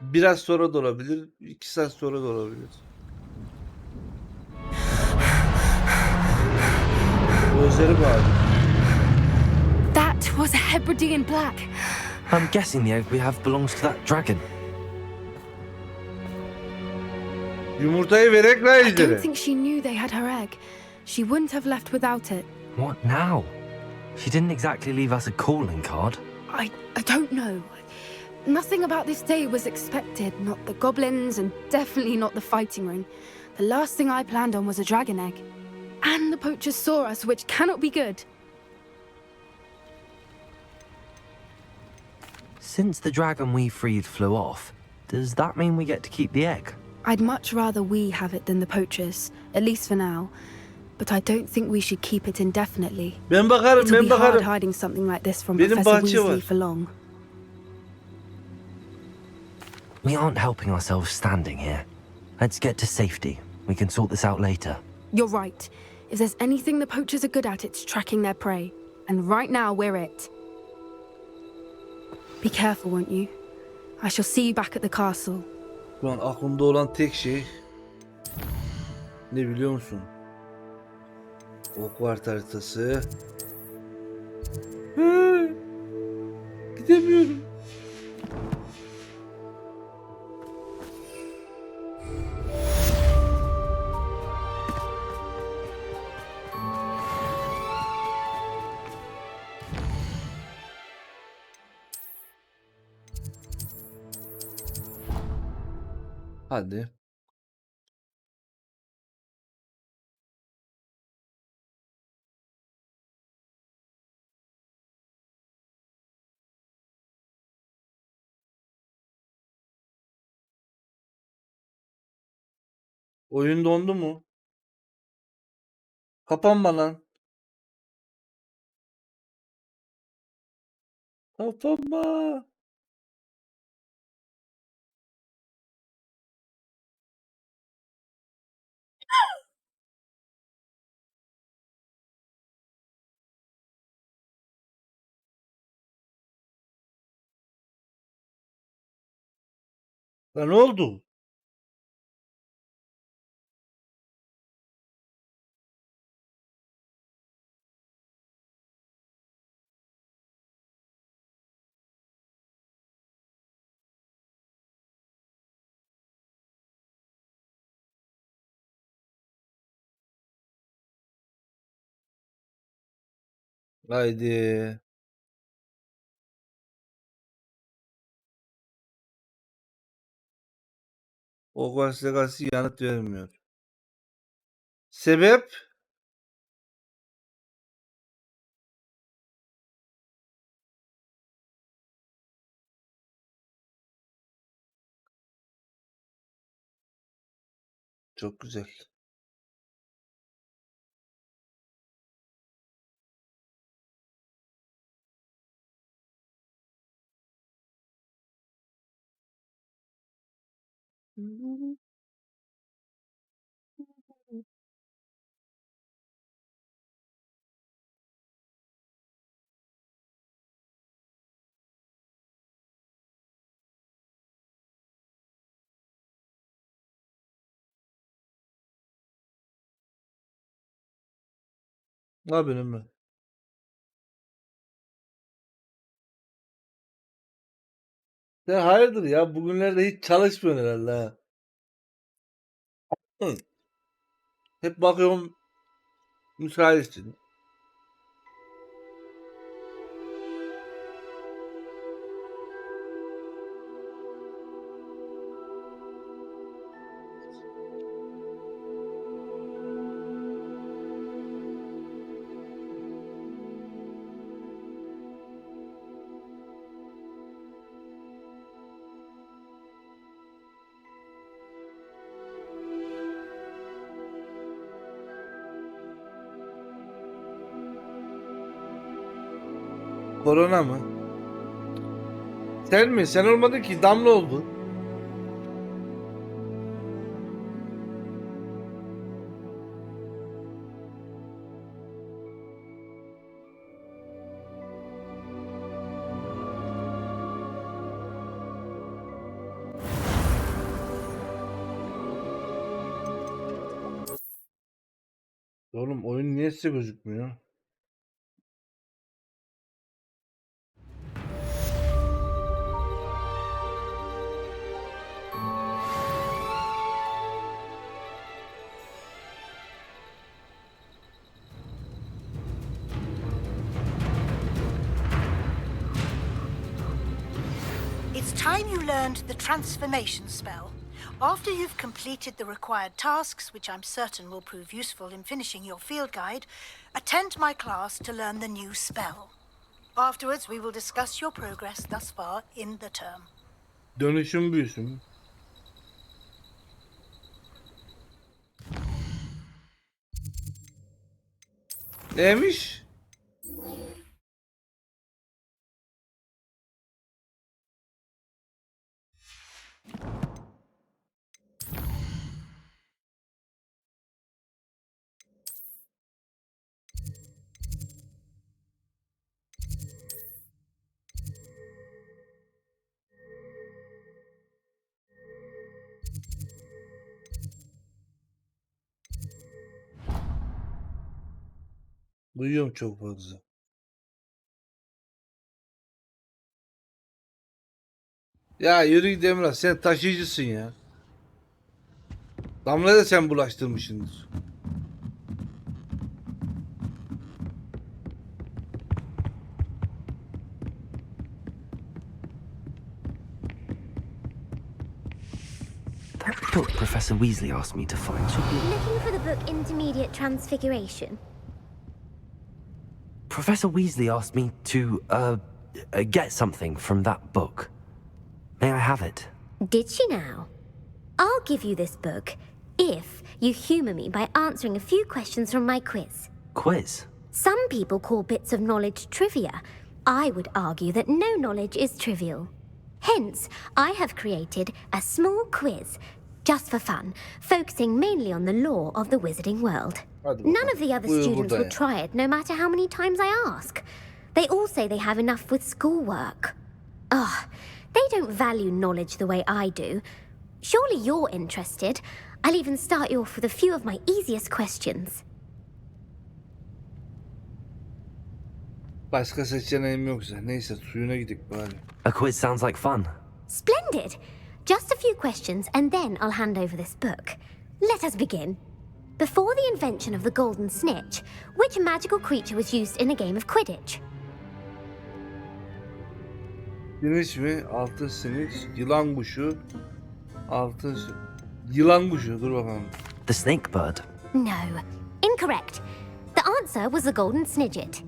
Biraz sonra da olabilir, 2 saat sonra da olabilir. Gözleri bağlı. That was a Hebridean black. I'm guessing the egg we have belongs to that dragon. Yumurtayı verek la I don't ejderi. think she knew they had her egg. She wouldn't have left without it. What now? She didn't exactly leave us a calling card. I don't know. Nothing about this day was expected. Not the goblins, and definitely not the fighting ring. The last thing I planned on was a dragon egg. And the poachers saw us, which cannot be good. Since the dragon we freed flew off, does that mean we get to keep the egg? I'd much rather we have it than the poachers, at least for now. But I don't think we should keep it indefinitely. Ben bakarım, It'll ben be hard bakarım. hiding something like this from Benim Professor bahçe Weasley var. for long. We aren't helping ourselves standing here. Let's get to safety. We can sort this out later. You're right. If there's anything the poachers are good at, it's tracking their prey. And right now, we're it. Be careful, won't you? I shall see you back at the castle. Şu an aklımda olan tek şey ne biliyor musun? Hogwarts haritası. Gidemiyorum. Hadi. Oyun dondu mu? Kapanma lan. Kapanma. Lan ne oldu? Haydi. Hogwarts Legacy yanıt vermiyor. Sebep? Çok güzel. Ne yapıyorsun ben? Sen hayırdır ya? Bugünlerde hiç çalışmıyorsun herhalde ha. Hı. Hep bakıyorum Müsaitsin. Korona mı? Sen mi? Sen olmadın ki. Damla oldu. Oğlum oyun niye size gözükmüyor? It's time you learned the transformation spell. After you've completed the required tasks, which I'm certain will prove useful in finishing your field guide, attend my class to learn the new spell. Afterwards, we will discuss your progress thus far in the term. Dönüşüm büyüsün. Neymiş? Duyuyorum çok fazla. Ya yürü git Emrah, sen taşıyıcısın ya. Damla'ya da sen bulaştırmışsındır. That book Professor Weasley asked me to find should be... Looking for the book Intermediate Transfiguration? Professor Weasley asked me to, get something from that book. May I have it? Did she now? I'll give you this book if you humour me by answering a few questions from my quiz. Quiz? Some people call bits of knowledge trivia. I would argue that no knowledge is trivial. Hence, I have created a small quiz, just for fun, focusing mainly on the lore of the wizarding world. None of the other students will try it, no matter how many times I ask. They all say they have enough with schoolwork. Ugh, they don't value knowledge the way I do. Surely you're interested. I'll even start you off with a few of my easiest questions. Başka seçeneğim yoksa. Neyse suyuna gidik bari. A quiz sounds like fun. Splendid! Just a few questions and then I'll hand over this book. Let us begin. Before the invention of the golden snitch, which magical creature was used in a game of Quidditch? Snitch mi? Altı snitch. Yılan kuşu. Altı... Yılan kuşu. Dur bakalım. The snake bird. No. Incorrect. The answer was the golden snidget.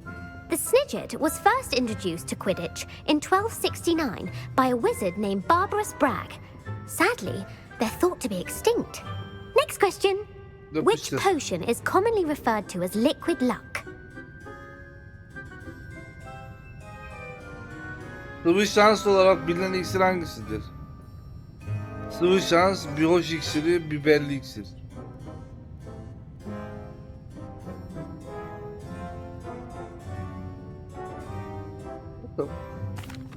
The snidget was first introduced to Quidditch in 1269 by a wizard named Barbarous Bragg. Sadly, they're thought to be extinct. Next question. Which potion is commonly referred to as liquid luck? Sıvı şans olarak bilinen iksir hangisidir? Sıvı şans, bir hoş iksiri, biberli iksir.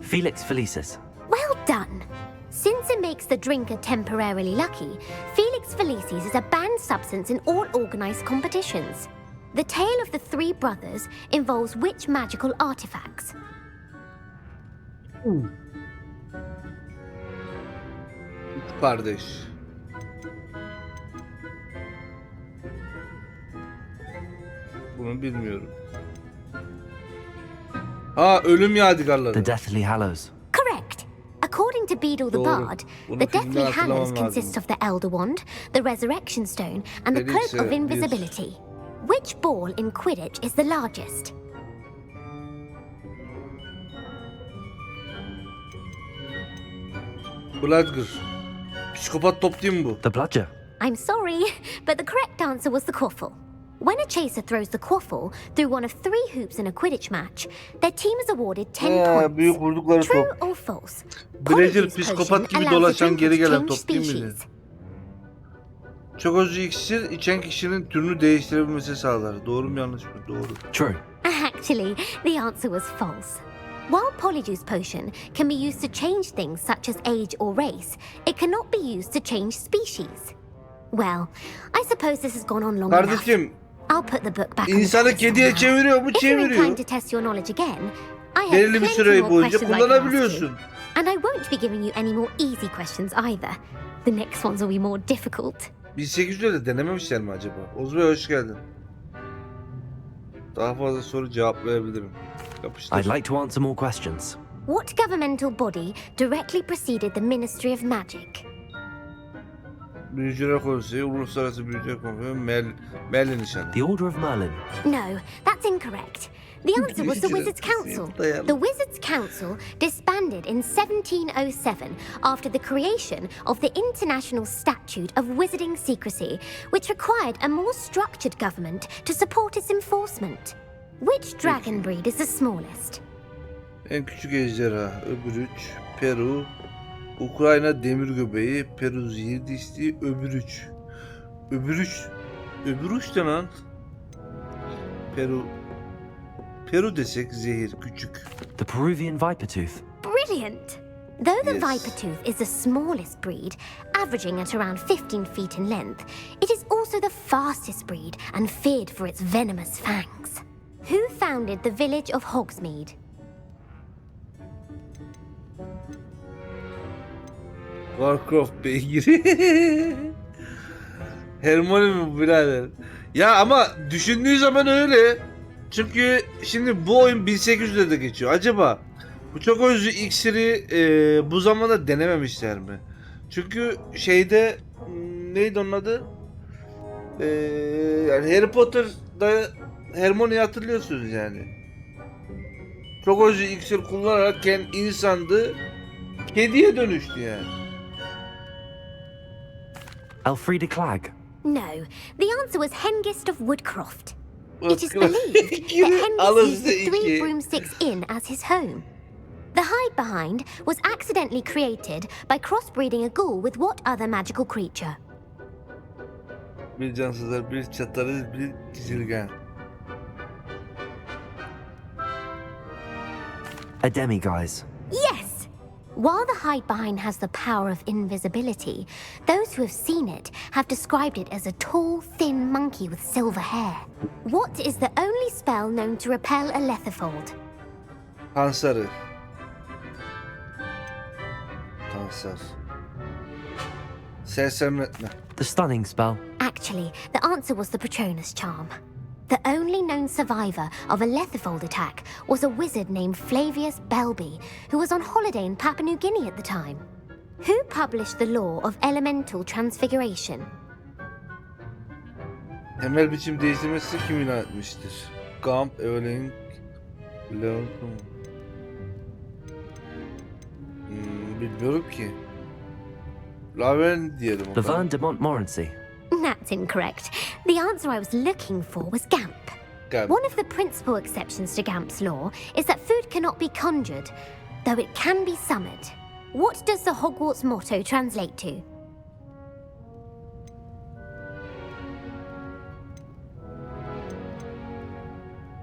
Felix Felicis. Well done. Since it makes the drinker temporarily lucky, Felix Felicis is a banned substance in all organized competitions. The tale of the three brothers involves which magical artifacts? Üç kardeş. Bunu bilmiyorum. Ha, ölüm yadigarları. The Deathly Hallows. Correct. According to Beedle the Doğru. Bard, Bunu the filmden Deathly Hallows hatırlamam consists lazım. of the Elder Wand, the Resurrection Stone, and the Felix, Cloak of bir. Invisibility. Which ball in Quidditch is the largest? Bludger. Psikopat top değil mi bu? The Bludger. I'm sorry, but the correct answer was the quaffle. When a chaser throws the quaffle through one of 3 hoops in a Quidditch match, their team is awarded 10 points. Büyük vurdukları True top. or false? Bludger Polyjuice psikopat potion gibi allows the dolaşan drinker geri to gelen change top değil miydi? species. Çok özlü iksir içen kişinin türünü değiştirebilmesi sağlar. Doğru mu yanlış mı? Doğru. True. Actually, the answer was false. While Polyjuice Potion can be used to change things such as age or race, it cannot be used to change species. Well, I suppose this has gone on long enough. Kardeşim, I'll put the book back on the insanı pedestal kediye now. çeviriyor, bu If you're çeviriyor. inclined to test your knowledge again, I have Belirli bir plenty süre more boyunca questions I can ask you. kullanabiliyorsun. And I won't be giving you any more easy questions either. The next ones will be more difficult. 1800'de de denememişler mi acaba? Oğuz Bey hoş geldin. Daha fazla soru cevaplayabilirim. Yapıştır. I'd like to answer more questions. What governmental body directly preceded the Ministry of Magic? Büyücüler Konseyi, Uluslararası Büyücüler Konseyi, Merlin nişanı. The Order of Merlin. No, that's incorrect. The answer was the Wizards' Council. The Wizards' Council disbanded in 1707 after the creation of the International Statute of Wizarding Secrecy, which required a more structured government to support its enforcement. Which dragon breed is the smallest? En küçük ejderha, öbürüç, Peru, Ukrayna demir göbeği, Peru zehir dişli, öbürüç. Öbürüç de lan. Peru desek zehir, küçük. The Peruvian Viper Tooth. Brilliant! Though the Yes. Viper Tooth is the smallest breed, averaging at around 15 feet in length, it is also the fastest breed and feared for its venomous fangs. Who founded the village of Hogsmeade? Warcraft beygiri. Hermione mi birader? Ya ama düşündüğü zaman öyle. Çünkü şimdi bu oyun 1800'de de geçiyor. Acaba bu çok özlü iksiri bu zamanda denememişler mi? Çünkü şeyde neydi onun adı? Yani Harry Potter'da Hermione'yi hatırlıyorsunuz yani. Çok özlü iksir kullanarak insandı. Kediye dönüştü yani. Elfrida Clegg. No, the answer was Hengist of Woodcroft. It is believed that Hengist used the 3 broomsticks inn as his home. The hide behind was accidentally created by crossbreeding a ghoul with what other magical creature? Bir cansızlar, bir çatarız, bir çizilgen. A demiguise. Yes! While the hide behind has the power of invisibility, those who have seen it have described it as a tall, thin monkey with silver hair. What is the only spell known to repel a lethifold? Kansarı. Kansar. Sersemletme. The Stunning Spell. Actually, the answer was the Patronus Charm. The only known survivor of a lethifold attack was a wizard named Flavius Belby, who was on holiday in Papua New Guinea at the time. Who published the law of elemental transfiguration? Temel biçim değiştirmesi kim ilan etmiştir? Gump, Evelyn, Leon. Bilmiyorum ki. Laven diyelim o zaman. Laverne de Montmorency. That's incorrect. The answer I was looking for was Gamp. Gamp. One of the principal exceptions to Gamp's law is that food cannot be conjured, though it can be summoned. What does the Hogwarts motto translate to?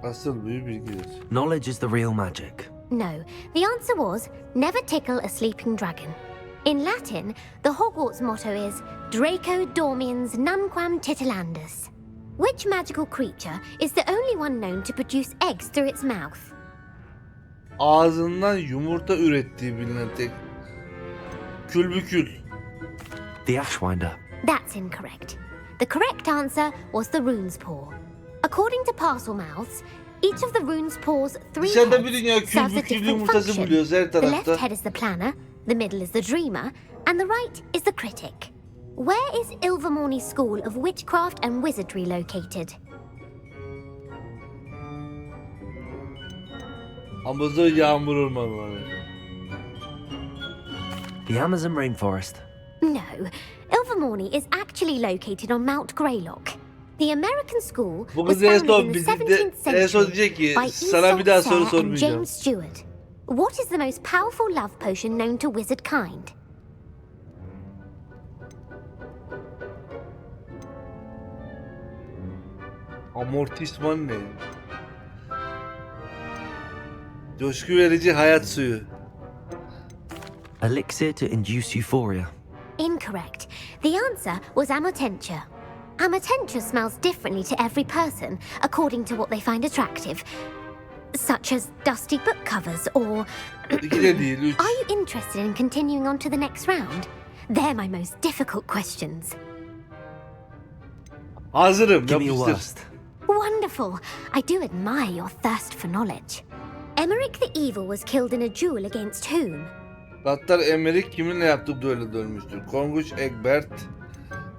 Asıl büyü bilgidir. Knowledge is the real magic. No, the answer was never tickle a sleeping dragon. In Latin, the Hogwarts motto is Draco dormiens nunquam titilandus. Which magical creature is the only one known to produce eggs through its mouth? Ağzından yumurta ürettiği bilinen tek külbükül. The Ashwinder. That's incorrect. The correct answer was the rune's paw. According to parcel mouths, each of the runes pours 3 Dışarıda bir heads, dünya serves a kül different yumurtası function. buluyoruz her The left tarafta. head is the planner, the middle is the dreamer, and the right is the critic. Where is Ilvermorny School of Witchcraft and Wizardry located? Amazon yağmur ormanları. The Amazon rainforest. No, Ilvermorny is actually located on Mount Greylock. The American school Bu was kız en founded son in the bizim 17th de en son century diyecek ki by sana bir daha Isolde soru Sayre and sormayacağım. James Stewart. What is the most powerful love potion known to wizard kind? Amortisman ne? Coşku verici hayat suyu. Elixir to induce euphoria. Incorrect. The answer was Amotentia. Amotentia smells differently to every person according to what they find attractive, such as dusty book covers or... İki de değil, üç. Are you interested in continuing on to the next round? They're my most difficult questions. Hazırım, Give me your yapıştır. worst. Wonderful. I do admire your thirst for knowledge. Emmerich the Evil was killed in a duel against whom? Gaddar Emmerich kiminle yaptığı düello dönmüştür? Konguç Egbert,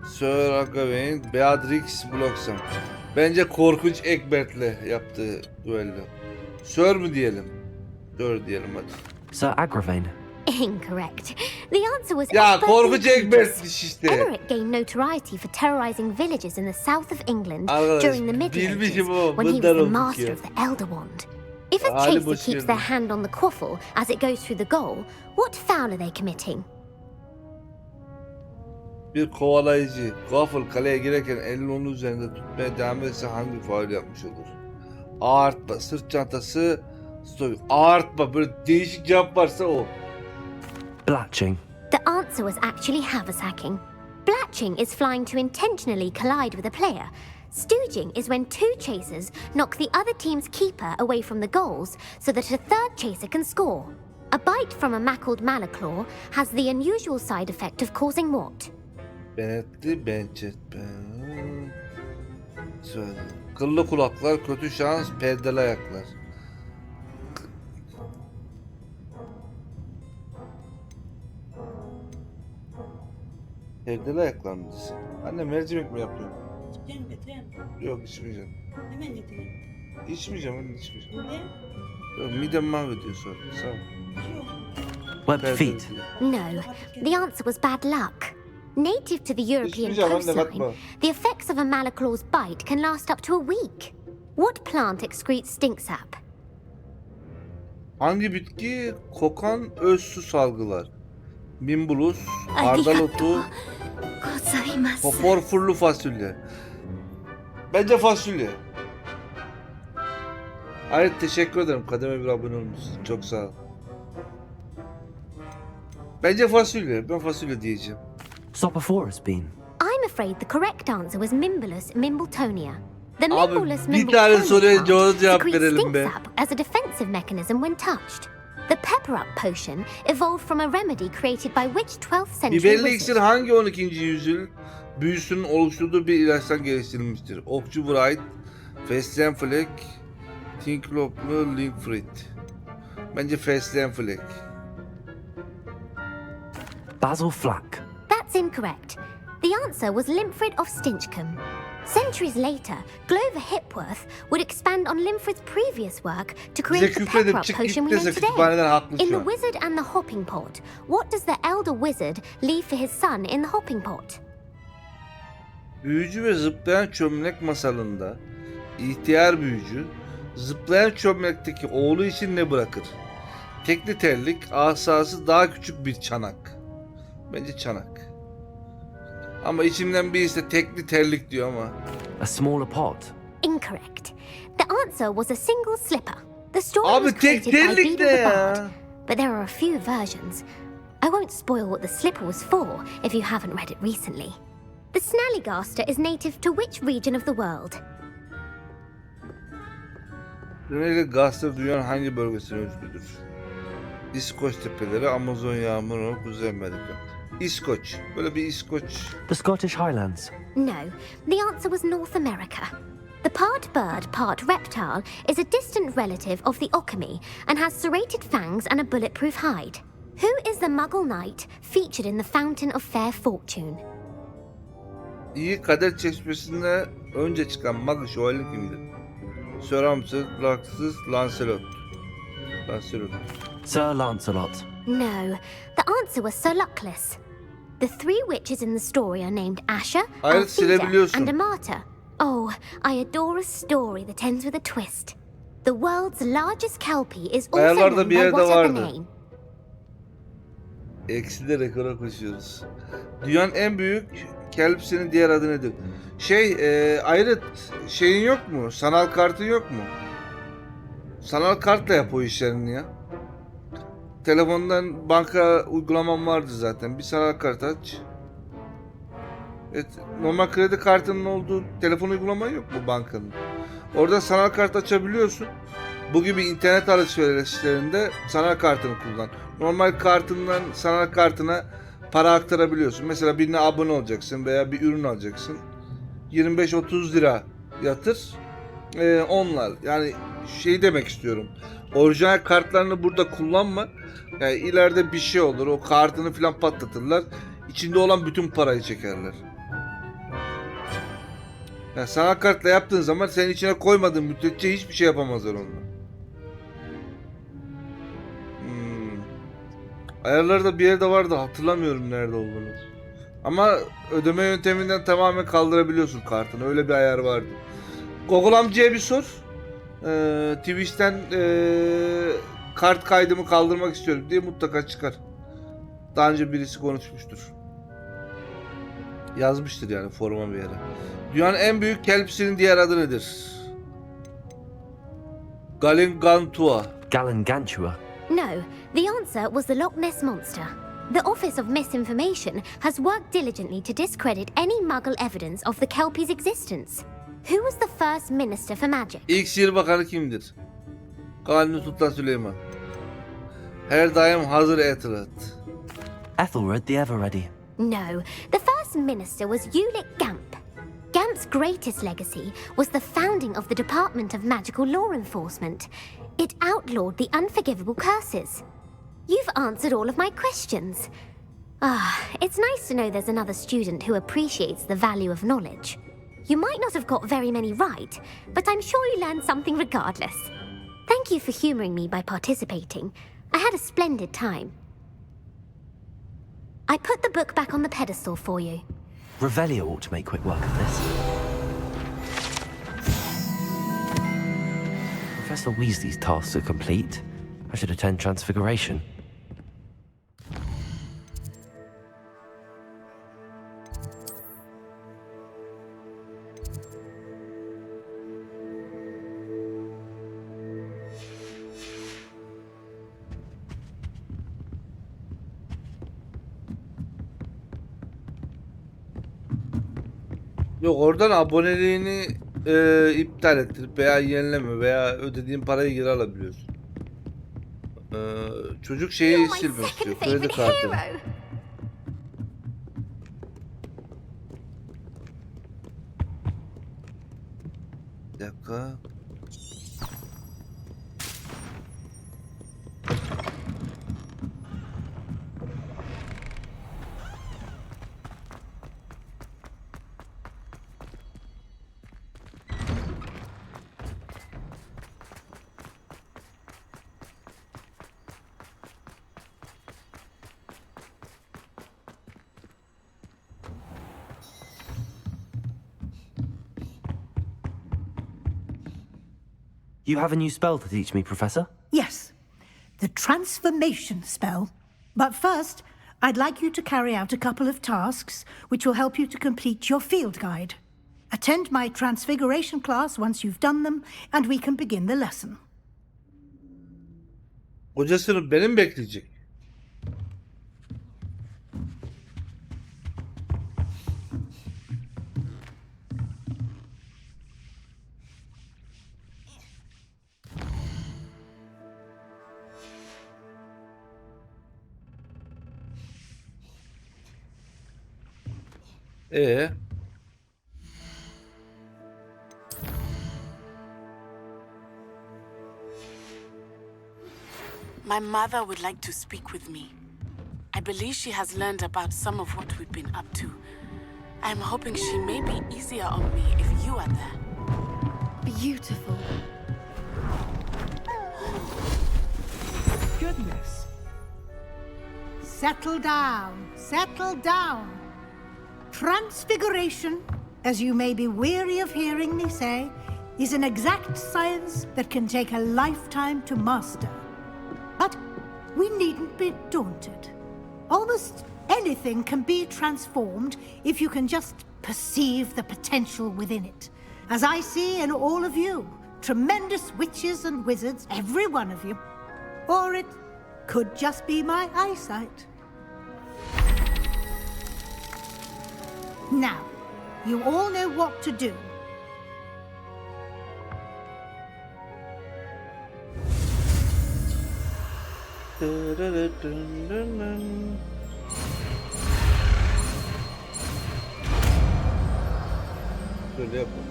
Sir Agawain, Beatrix Bloxham. Bence Korkunç Egbert'le yaptığı düello. Sir mü diyelim? Sir diyelim hadi. Sir Agravain. Incorrect. The answer was Ya Egbert Korkunç the Egbert'miş işte. Emmerich gained notoriety for terrorizing villages in the south of England Arkadaş, during the Middle Ages bilmişim o, when he was bundan the olduk master ya. of the Elder Wand. If a Hali chaser boş keeps their yerine. hand on the quaffle as it goes through the goal, what foul are they committing? Bir kovalayıcı, Gaffel kaleye girerken elini onun üzerinde tutmaya devam ederse hangi faul yapmış olur? Ağırtma, sırt çantası, stoy. Ağırtma, böyle değişik cevap varsa o. Blatching. The answer was actually haversacking. Blatching is flying to intentionally collide with a player. Stooging is when two chasers knock the other team's keeper away from the goals so that a third chaser can score. A bite from a mackled malaclaw has the unusual side effect of causing what? Benetli, bencet, Söyle. Kıllı kulaklar, kötü şans, perdeli ayaklar. Perdeli ayaklar mı desin? Anne mercimek mi yapıyorsun? Yok içmeyeceğim. Hemen getireyim. İçmeyeceğim anne içmeyeceğim. Ne? Yok midem mahvediyor sonra. Sağ ol. Webbed feet. No, the answer was bad luck. Native to the European İçmeyeceğim anne coastline, bakma. the effects of a malaclaw's bite can last up to a week. What plant excretes stink sap? Hangi bitki kokan öz su salgılar? Mimbulus, hardalotu, popor fasulye. Bence fasulye. Hayır teşekkür ederim. Kademe bir abone olmuşsun. Çok sağ ol. Bence fasulye. Ben fasulye diyeceğim. Stop before has been. I'm afraid the correct answer was Mimbulus mimbletonia. The Abi, Mimbulus bir tane soruya mimbletonia doğru plant cevap secretes verelim stink be. sap as a defensive mechanism when touched. The pepper up potion evolved from a remedy created by which 12th century Biberli wizard? iksir hangi 12. yüzyıl büyüsünün oluşturduğu bir ilaçtan geliştirilmiştir? Okçu Wright, Festlenfleck, Tinkloplu Linkfried. Bence Festlenfleck. Basil Flack. That's incorrect. The answer was Limfrid of Stinchcombe. Centuries later, Glover Hipworth would expand on Limfrid's previous work to create the küfredip pepper up çık potion git we dese know today. kütüphaneden haklı In şu The an. Wizard and the Hopping Pot, what does the elder wizard leave for his son in the hopping pot? Büyücü ve zıplayan çömlek masalında ihtiyar büyücü zıplayan çömlekteki oğlu için ne bırakır? Tekli terlik, asası daha küçük bir çanak. Bence çanak. Ama içimden birisi de tekli terlik diyor ama. A smaller pot. Incorrect. The answer was a single slipper. The story Abi was tek created by terlik Beedle ne the Bard, ya? but there are a few versions. I won't spoil what the slipper was for if you haven't read it recently. The Snallygaster is native to which region of the world? Genellikle gazete dünyanın hangi bölgesine özgüdür? İskoç tepeleri, Amazon yağmuru, Kuzey Amerika. İskoç. Böyle bir İskoç. The Scottish Highlands. No, the answer was North America. The part bird, part reptile is a distant relative of the okami and has serrated fangs and a bulletproof hide. Who is the Muggle knight featured in the Fountain of Fair Fortune? İyi kader çeşmesinde önce çıkan Muggle şövalye kimdir? Sir Humphrey, Laxus, Lancelot. Sir Lancelot. No, the answer was Sir Luckless. The three witches in the story are named Asher, Hayır, Althea, silebiliyorsun. and Amata. Oh, I adore a story that ends with a twist. The world's largest kelpie is also Ayarlarda known bir by yerde what other vardı. name? Eksi de rekora koşuyoruz. Dünyanın en büyük kelpsinin diğer adı nedir? Ayrı şeyin yok mu? Sanal kartın yok mu? Sanal kartla yap o işlerini ya. Telefondan banka uygulamam vardı zaten. Bir sanal kart aç. Evet, normal kredi kartının olduğu telefon uygulaman yok mu bankanın? Orada sanal kart açabiliyorsun. Bu gibi internet alışverişlerinde sanal kartını kullan. Normal kartından sanal kartına para aktarabiliyorsun. Mesela birine abone olacaksın veya bir ürün alacaksın. 25-30 lira yatır. Onlar. Yani demek istiyorum. Orijinal kartlarını burada kullanma. Yani ileride bir şey olur. O kartını falan patlatırlar. İçinde olan bütün parayı çekerler. Yani sanal kartla yaptığın zaman senin içine koymadığın müddetçe hiçbir şey yapamazlar onunla. Ayarlarda bir yerde vardı, hatırlamıyorum nerede olduğunu. Ama ödeme yönteminden tamamen kaldırabiliyorsun kartını. Öyle bir ayar vardı. Google amcaya bir sor. Twitch'ten kart kaydımı kaldırmak istiyorum diye mutlaka çıkar. Daha önce birisi konuşmuştur. Yazmıştır yani foruma bir yere. Dünyanın en büyük kelpsinin diğer adı nedir? Galingantua. Galingantua. No, the answer was the Loch Ness Monster. The Office of Misinformation has worked diligently to discredit any Muggle evidence of the Kelpie's existence. Who was the first Minister for Magic? İlk Sihir Bakanı kimdir? Kanuni Sultan Süleyman. Her daim hazır Ethelred. Ethelred the Ever Ready. No, the first minister was Ulick Gamp. Gamp's greatest legacy was the founding of the Department of Magical Law Enforcement. It outlawed the unforgivable curses. You've answered all of my questions. It's nice to know there's another student who appreciates the value of knowledge. You might not have got very many right, but I'm sure you learned something regardless. Thank you for humoring me by participating. I had a splendid time. I put the book back on the pedestal for you. Revelio ought to make quick work of this. Professor Weasley's tasks are complete. I should attend Transfiguration. Yok, oradan aboneliğini iptal ettirip veya yenileme veya ödediğin parayı geri alabiliyorsun. Çocuk şeyi silmek istiyor. Kredi kartını. Bir dakika. You have a new spell to teach me, Professor? Yes, the transformation spell. But first, I'd like you to carry out a couple of tasks which will help you to complete your field guide. Attend my transfiguration class once you've done them, and we can begin the lesson. Hocasını benim bekleyecek. My mother would like to speak with me. I believe she has learned about some of what we've been up to. I'm hoping she may be easier on me if you are there. Beautiful. Goodness. Settle down. Settle down. Transfiguration, as you may be weary of hearing me say, is an exact science that can take a lifetime to master. But we needn't be daunted. Almost anything can be transformed if you can just perceive the potential within it. As I see in all of you, tremendous witches and wizards, every one of you. Or it could just be my eyesight. Now, you all know what to do. Böyle yapalım.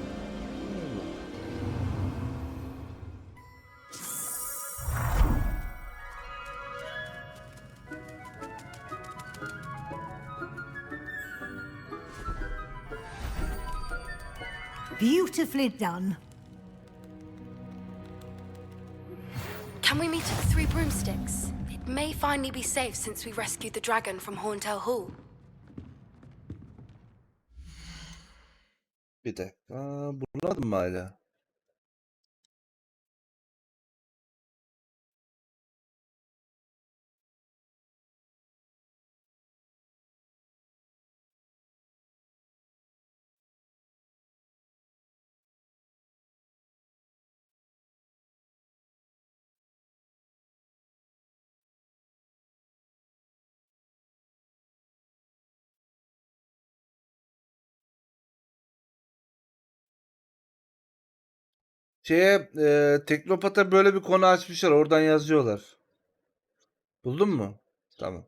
Beautifully done. Can we meet at the Three Broomsticks? It may finally be safe since we rescued the dragon from Horntail Hall. Bir dakika. Bulmadım mı hala? Teknopat'a böyle bir konu açmışlar. Oradan yazıyorlar. Buldun mu? Tamam.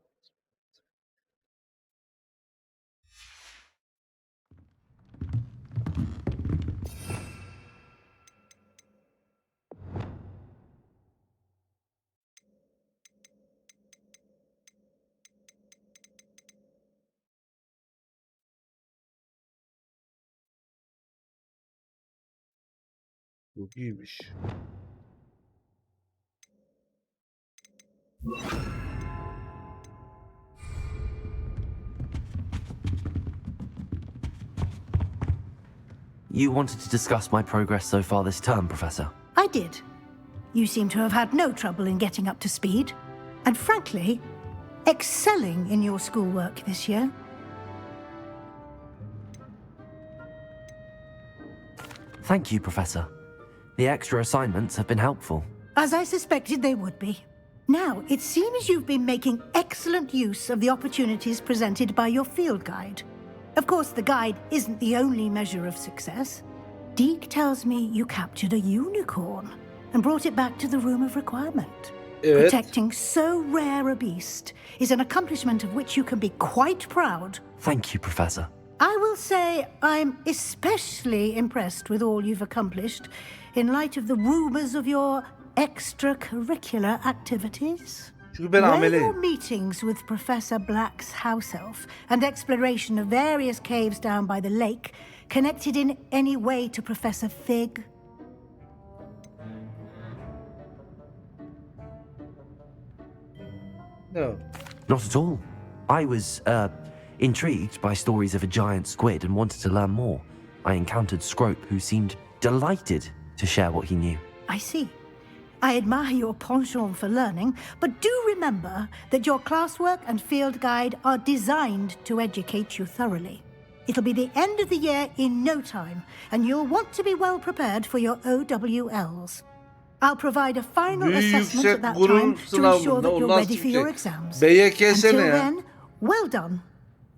Bu iyiymiş. You wanted to discuss my progress so far this term, Professor. I did. You seem to have had no trouble in getting up to speed. And frankly, excelling in your schoolwork this year. Thank you, Professor. The extra assignments have been helpful. As I suspected they would be. Now, it seems you've been making excellent use of the opportunities presented by your field guide. Of course, the guide isn't the only measure of success. Deke tells me you captured a unicorn and brought it back to the room of requirement. Evet. Protecting so rare a beast is an accomplishment of which you can be quite proud. Thank you, Professor. I will say I'm especially impressed with all you've accomplished in light of the rumors of your extracurricular activities. Çünkü ben Were ameleyim. your meetings with Professor Black's house elf and exploration of various caves down by the lake connected in any way to Professor Fig? No. Not at all. I was, intrigued by stories of a giant squid and wanted to learn more. I encountered Scrope, who seemed delighted to share what he knew. I see. I admire your penchant for learning, but do remember that your classwork and field guide are designed to educate you thoroughly. It'll be the end of the year in no time, and you'll want to be well prepared for your OWLs. I'll provide a final assessment at that time to ensure that you're ready for your exams. Until then, well done.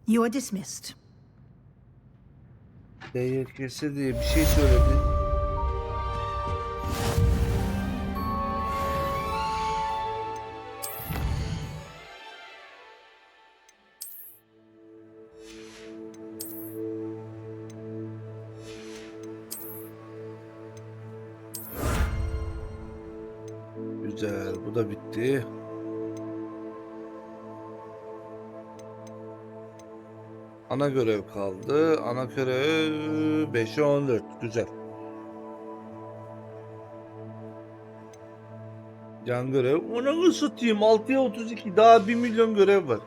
You are dismissed. BYKS diye bir şey söyledi. Güzel. Bu da bitti. Ana görev kaldı. Ana görev 5'e 14. Güzel. Yan görev. Ona satayım. 6'ya 32. Daha 1 milyon görev var.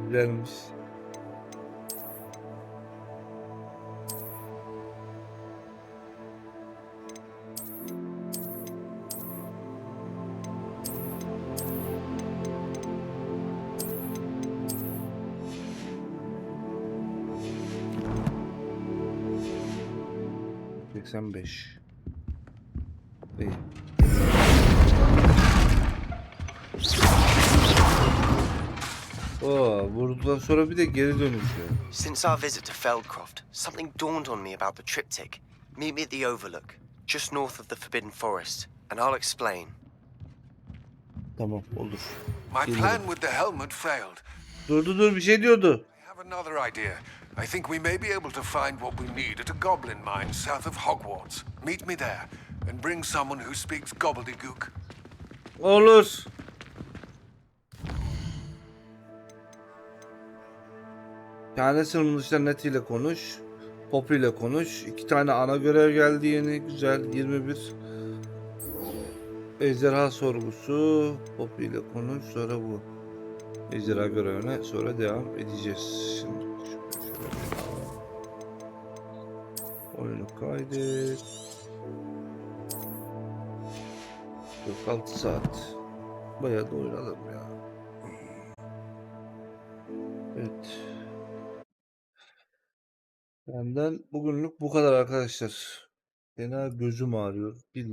Güzelmiş. ...85. İyi. Vurduktan sonra bir de geri dönüşüyor. Since our visit to Feldcroft, something dawned on me about the triptych. Meet me at the Overlook, just north of the Forbidden Forest, and I'll explain. Tamam, olur. My plan with the helmet failed. Dur bir şey diyordu. I have another idea. I think we may be able to find what we need at a goblin mine south of Hogwarts. Meet me there and bring someone who speaks gobbledygook. Olur. Kendi sınıfın dışında Net ile konuş. Poppy ile konuş. 2 tane ana görev geldi yeni. Güzel. 21. Ejderha sorgusu. Poppy ile konuş. Sonra bu. Ejderha görevine sonra devam edeceğiz. Şimdi oyunu kaydet. 46 saat. Bayağı da oynadım ya. Evet. Benden bugünlük bu kadar arkadaşlar. Fena gözüm ağrıyor. Bilmiyorum.